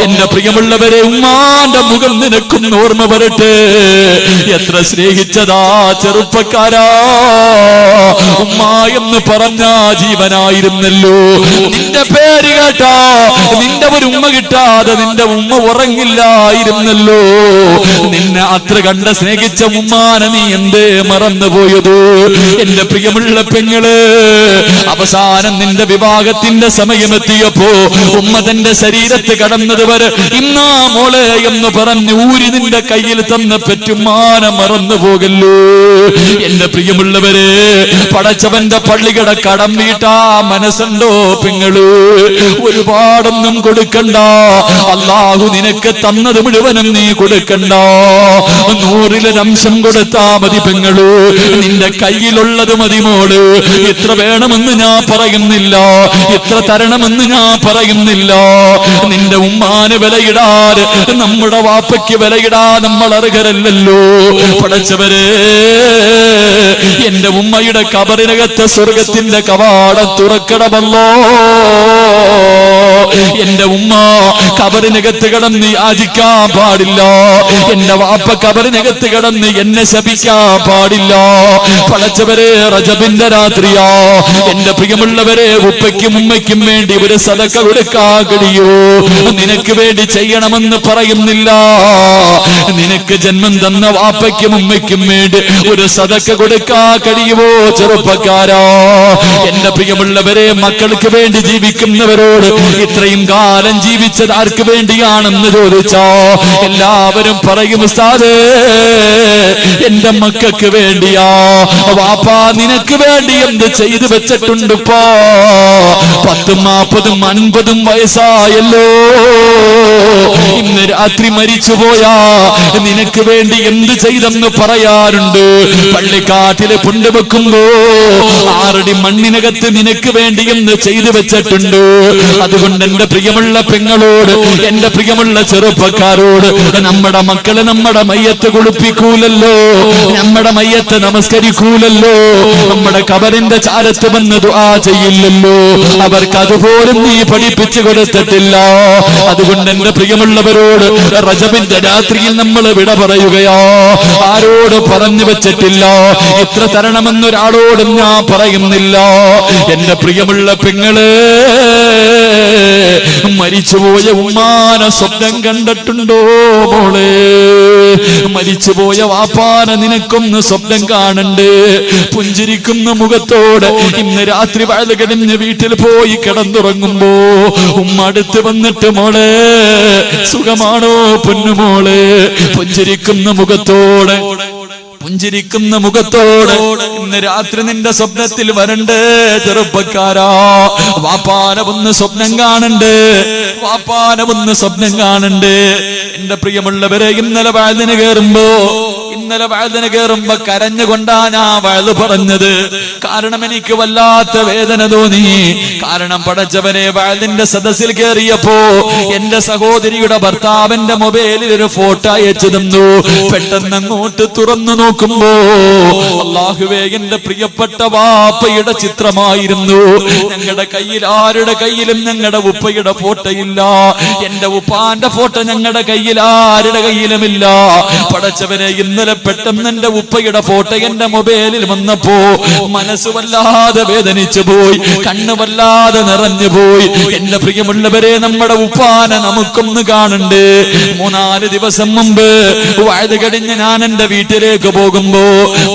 എന്റെ പ്രിയമുള്ളവരെ. ഉമ്മാന്റെ മുഖം നിനക്കൊന്ന് ഓർമ്മ വരട്ടെ. എത്ര സ്നേഹിച്ചതാ ചെറുപ്പക്കാരാ. ഉമ്മ എന്ന് പറഞ്ഞ ജീവനായിരുന്നല്ലോ. നിന്റെ പേര് കേട്ടാ നിന്റെ ഒരു ഉമ്മ കിട്ടാതെ നിന്റെ ഉമ്മ ഉറങ്ങില്ലായിരുന്നല്ലോ. നിന്നെ അത്ര കണ്ട സ്നേഹിച്ച ഉമ്മാനെ നീ എന്തേ മറന്നുപോയത്? എന്റെ പ്രിയമുള്ള പെങ്ങള്, അവസാനം നിന്റെ വിവാഹത്തിന്റെ സമയമെത്തിയപ്പോ ഉമ്മ തന്റെ ശരീരത്ത് കടന്നത് വരെ ഇന്നാ മോളെ എന്ന് പറഞ്ഞ് ഊരി നിന്റെ കയ്യിൽ തന്ന പെറ്റുമ്മാനെ മറന്നു പോകല്ലോ. എന്റെ പ്രിയമുള്ളവരെ, പടച്ചവന്റെ പള്ളിയുടെ കടം വീട്ടാ മനസ്സുണ്ടോ പെങ്ങള്? ഒരുപാടൊന്നും കൊടുക്കണ്ട. അല്ലാഹു നിനക്ക് തന്നത് മുഴുവനും നീ കൊടുക്കണ്ട. 100-ൽ 1 അംശം കൊടുത്താ മതി പെങ്ങള്. നിന്റെ കയ്യിലുള്ളത് തരാനുള്ളത് മതി മോള്. ഇത്ര വേണമെന്ന് ഞാൻ പറയുന്നില്ല, ഇത്ര തരണമെന്ന് ഞാൻ പറയുന്നില്ല. നിന്റെ ഉമ്മാന് വിലയിടാതെ നമ്മുടെ വാപ്പയ്ക്ക് വിലയിടാ നമ്മൾ അർഹരല്ലല്ലോ. പടച്ചവരെ, എന്റെ ഉമ്മയുടെ കബറിനകത്ത് സ്വർഗത്തിന്റെ കവാടം തുറക്കണമല്ലോ. എന്റെ ഉമ്മ കബറിനകത്ത് കിടന്ന് യാചിക്കാൻ പാടില്ല. എന്റെ വാപ്പ കബറിനകത്ത് കിടന്ന് എന്നെ ശപിക്കാൻ പാടില്ല. പടച്ചവരെ, റജബിന്റെ രാത്രിയാ. എന്റെ പ്രിയമുള്ളവരെ, ഉപ്പയ്ക്കും ഉമ്മയ്ക്കും വേണ്ടി ഒരു സദഖ കൊടുക്കാൻ കഴിയോ? നിനക്ക് വേണ്ടി ചെയ്യണമെന്ന് പറയുന്നില്ല. നിനക്ക് ജന്മം തന്ന വാപ്പയ്ക്കും ഉമ്മയ്ക്കും വേണ്ടി ഒരു സദഖ കൊടുക്കാൻ കഴിയുമോ ചെറുപ്പക്കാരാ? എന്റെ പ്രിയമുള്ളവരെ, മക്കൾക്ക് വേണ്ടി ജീവിക്കുന്നവരോട് ഇത്രയും കാലം ജീവിച്ചത് ആർക്ക് വേണ്ടിയാണെന്ന് ചോദിച്ചോ എല്ലാവരും പറയും, ഉസ്താദേ എന്റെ മക്കൾക്ക് വേണ്ടിയാ. വാപ്പാ, നിനക്ക് വേണ്ടി എന്ത് ചെയ്തു വെച്ചിട്ടുണ്ടിപ്പോ? 10, 40, 50 വയസ്സായല്ലോ. ഇന്ന് രാത്രി മരിച്ചുപോയാ നിനക്ക് വേണ്ടി എന്ത് ചെയ്തെന്ന് പറയാറുണ്ട്. പള്ളിക്കാട്ടില് കൊണ്ടുവെക്കുമ്പോ 6 അടി മണ്ണിനകത്ത് നിനക്ക് വേണ്ടി എന്ത് ചെയ്തു വെച്ചിട്ടുണ്ട്. അതുകൊണ്ട് എന്റെ പ്രിയമുള്ള പെങ്ങളോട്, എന്റെ പ്രിയമുള്ള ചെറുപ്പക്കാരോട്, നമ്മുടെ മക്കള് നമ്മുടെ മയ്യത്ത് കുളിപ്പിക്കൂലല്ലോ, നമ്മുടെ മയ്യത്ത് നമസ്കരിക്കൂലല്ലോ, നമ്മുടെ കബറിന്റെ ചാരത്ത് വന്ന് ദുആ ചെയ്യില്ലല്ലോ. അവർക്ക് അതുപോലും നീ പഠിപ്പിച്ചു കൊടുത്തിട്ടില്ല. അതുകൊണ്ട് എന്റെ പ്രിയമുള്ളവരോട് റജബിന്റെ രാത്രിയിൽ നമ്മൾ വിട പറയുകയോ ആരോട് പറഞ്ഞു വെച്ചിട്ടില്ല. ഇത്ര തരണമെന്നൊരാളോടും ഞാൻ പറയുന്നില്ല. എന്റെ പ്രിയമുള്ള പെങ്ങള്, മരിച്ചുപോയ ഉമ്മാനെ സ്വപ്നം കണ്ടിട്ടുണ്ടോ മോളെ? മരിച്ചുപോയ വാപ്പാനെ നിനക്കൊന്ന് സ്വപ്നം കാണണ്ടേ? പുഞ്ചിരിക്കുന്ന മുഖത്തോടെ ഇന്ന് രാത്രി വയല് കഴിഞ്ഞ് വീട്ടിൽ പോയി കിടന്നുറങ്ങുമ്പോ ഉമ്മ അടുത്ത് വന്നിട്ട്, മോളെ സുഖമാണോ പൊന്നുമോളെ? പുഞ്ചിരിക്കുന്ന മുഖത്തോടെ ഇന്ന് രാത്രി നിന്റെ സ്വപ്നത്തിൽ വരണ്ടേ ചെറുപ്പക്കാരാ? വാപ്പാനെ ഒന്ന് സ്വപ്നം കാണണ്ടേ? വാപ്പാനെ ഒന്ന് സ്വപ്നം കാണണ്ടേ? എന്റെ പ്രിയമുള്ളവരെ, ഇന്നലെ വയലിന് കയറുമ്പോ കരഞ്ഞുകൊണ്ടാ ഞാൻ വയല് പറഞ്ഞത്. കാരണം എനിക്ക് വല്ലാത്ത വേദന തോന്നി. കാരണം പടച്ചവനെ, വയലിന്റെ സദസ്സിൽ കയറിയപ്പോ എന്റെ സഹോദരിയുടെ ഭർത്താവിന്റെ മൊബൈലിൽ ഒരു ഫോട്ടോ അയച്ചു തന്നു. പെട്ടെന്ന് അങ്ങോട്ട് തുറന്നു നോക്കുമ്പോ അല്ലാഹുവേ, എന്റെ പ്രിയപ്പെട്ട വാപ്പയുടെ ചിത്രമായിരുന്നു. ഞങ്ങളുടെ കയ്യിൽ, ആരുടെ കയ്യിലും ഞങ്ങളുടെ ഉപ്പയുടെ ഫോട്ടോ ഇല്ല. എന്റെ ഉപ്പാന്റെ ഫോട്ടോ ഞങ്ങളുടെ കയ്യിൽ ആരുടെ കയ്യിലുമില്ല. പടച്ചവനെ, ഇന്നലെ പെട്ടെന്ന് എന്റെ ഉപ്പയുടെ ഫോട്ടോ എന്റെ മൊബൈലിൽ വന്നപ്പോ മനസ്സ് വല്ലാതെ വേദനിച്ചു പോയി, കണ്ണ് വല്ലാതെ നിറഞ്ഞു പോയി. എന്റെ പ്രിയമുള്ളവരെ, നമ്മുടെ ഉപ്പാനെ നമുക്കൊന്ന് കാണണ്ടേ? 3-4 ദിവസം മുമ്പ് വയത് കഴിഞ്ഞ് ഞാൻ എന്റെ വീട്ടിലേക്ക് പോകുമ്പോ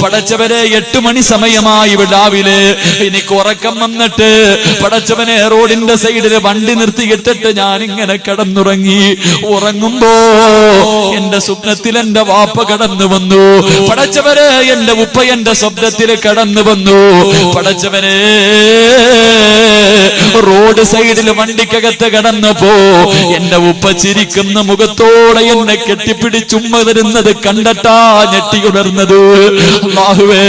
പടച്ചവരെ 8 മണി സമയമായി രാവിലെ. എനിക്ക് ഉറക്കം വന്നിട്ട് പടച്ചവനെ റോഡിന്റെ സൈഡില് വണ്ടി നിർത്തിയിട്ടിട്ട് ഞാൻ ഇങ്ങനെ കിടന്നുറങ്ങി. ഉറങ്ങുമ്പോ എന്റെ സ്വപ്നത്തിൽ എന്റെ വാപ്പ കടന്നു വന്നു. പടച്ചവരെ, എന്റെ ഉപ്പ എന്റെ സ്വപ്നത്തിൽ കടന്നു വന്നു. പടച്ചവനെ, റോഡ് സൈഡിൽ വണ്ടിക്കകത്ത് കടന്നപ്പോ എന്റെ ഉപ്പ ചിരിക്കുന്ന മുഖത്തോടെ എന്നെ കെട്ടിപ്പിടിച്ചുമ്മ തരുന്നത് കണ്ടട്ടാ ഞെട്ടി ഉണർന്നത്. അല്ലാഹുവേ,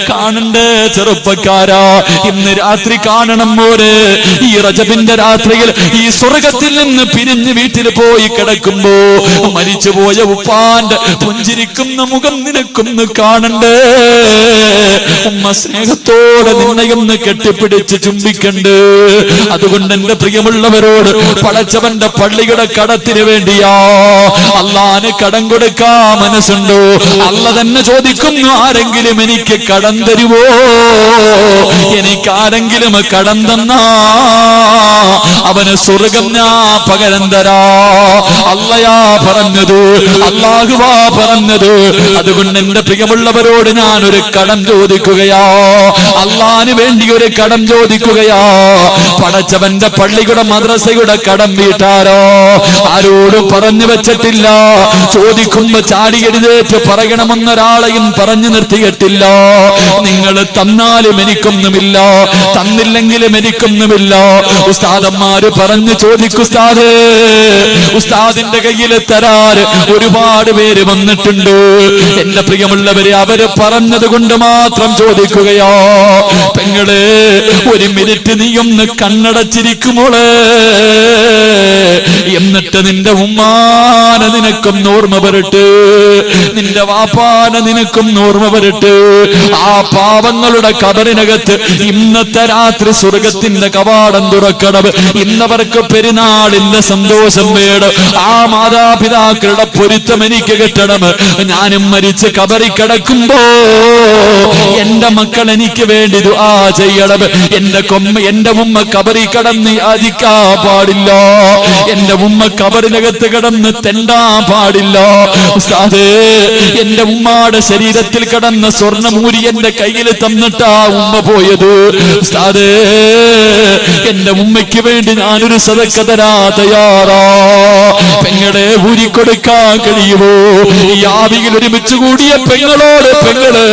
കാണണ്ടേ ചെറുപ്പക്കാരാ? ഇന്ന് രാത്രി കാണണം മോരെ. ഈ റജബിന്റെ രാത്രിയിൽ ഈ സ്വർഗത്തിൽ നിന്ന് പിരിഞ്ഞ് വീട്ടിൽ പോയി കിടക്കുമ്പോ മരിച്ചുപോയ ഉപ്പാന്റെ പുഞ്ചിരിക്കുന്ന മുഖം നിനക്കൊന്ന് കാണണ്ടേ? ഉമ്മ സ്നേഹത്തോടെ നിന്നെയൊന്ന് കെട്ടിപ്പിടിച്ച് ചുംബിക്കണ്ട്. അതുകൊണ്ട് എന്റെ പ്രിയമുള്ളവരോട്, പടച്ചവന്റെ പള്ളിയുടെ കടത്തിന് വേണ്ടിയാ അള്ളാന് കടം കൊടുക്കാ മനസ്സുണ്ടോ? അല്ല തന്നെ ചോദിക്കുന്നു, ആരെങ്കിലും എനിക്ക് കടം തരുവോ? എനിക്ക് ആരെങ്കിലും കടം തന്നാ അവന് സ്വർഗം ഞാൻ പകരം തരാ. അല്ലയാ പറഞ്ഞത്, അല്ലാഹുവാ പറഞ്ഞത്. അതുകൊണ്ട് എന്റെ പ്രിയമുള്ളവരോട് ഞാൻ ഒരു കടം ചോദിക്കുകയാ. അള്ളാന് വേണ്ടി ഒരു കടം ചോദിക്കുകയാ. പടച്ചവന്റെ പള്ളിയുടെ മദ്രസയുടെ കടം വീട്ടാരോ ആരോടും പറഞ്ഞു വെച്ചിട്ടില്ല. ചോദിക്കുമ്പോ ചാടി എഴുതേറ്റ് പറയണമെന്നൊരാളെയും പറഞ്ഞു നിർത്തിയിട്ടില്ല. നിങ്ങൾ തന്നാലും എനിക്കൊന്നുമില്ല, തന്നില്ലെങ്കിലും എനിക്കൊന്നുമില്ല. ഉസ്താദന്മാര് പറഞ്ഞു ചോദിക്കും, ഉസ്താദേ, ഉസ്താദിന്റെ കയ്യിൽ തരാൻ ഒരുപാട് പേര് വന്നിട്ടുണ്ട്. എന്റെ പ്രിയമുള്ളവരെ, അവര് പറഞ്ഞത് കൊണ്ട് മാത്രം ചോദിക്കുകയോ, പെങ്ങളെ ഒരു മിനിറ്റ് നീ ഒന്ന് കണ്ണടച്ചിരിക്കുമോളെ, എന്നിട്ട് നിന്റെ ഉമ്മാനെ നിനക്കൊന്ന് ഓർമ്മ വരട്ടെ, നിന്റെ വാപ്പാനെ നിനക്കൊന്ന് ഓർമ്മ വരട്ടെ. ആ പാവങ്ങളുടെ കബറിനകത്ത് ഇന്നത്തെ രാത്രി സ്വർഗത്തിന്റെ കവാടം തുറക്കണം. ഇന്നവർക്ക് പെരുന്നാളിന്റെ സന്തോഷം വേണം. ആ മാതാപിതാക്കളുടെ പൊരുത്തം എനിക്ക് കിട്ടണം. ഞാനും മരിച്ച് കബറി കിടക്കുമ്പോ എന്റെ മക്കൾ എനിക്ക് വേണ്ടി ദുആ ചെയ്യണം. എന്റെ ഉമ്മ കബറി കിടന്ന് യാചിക്കാൻ പാടില്ല, എന്റെ ഉമ്മ കബറിനകത്ത് കിടന്ന് തെണ്ടാൻ പാടില്ല. ഉസ്താദേ, എന്റെ ഉമ്മയുടെ ശരീരത്തിൽ കിടന്ന സ്വർണ്ണമൂരി എന്റെ കയ്യിൽ തന്നിട്ടാ ഉമ്മ പോയത്. ഉസ്താദേ, എന്റെ ഉമ്മയ്ക്ക് വേണ്ടി ഞാനൊരു സദക്ക തരാ തയ്യാറാ. പെങ്ങളെ ഊരിക്കൊടുക്കാൻ കഴിയുമോ? ഈ ആവിയിൽ ഒരുമിച്ച് കൂടിയ പെങ്ങളോട്, പെങ്ങള്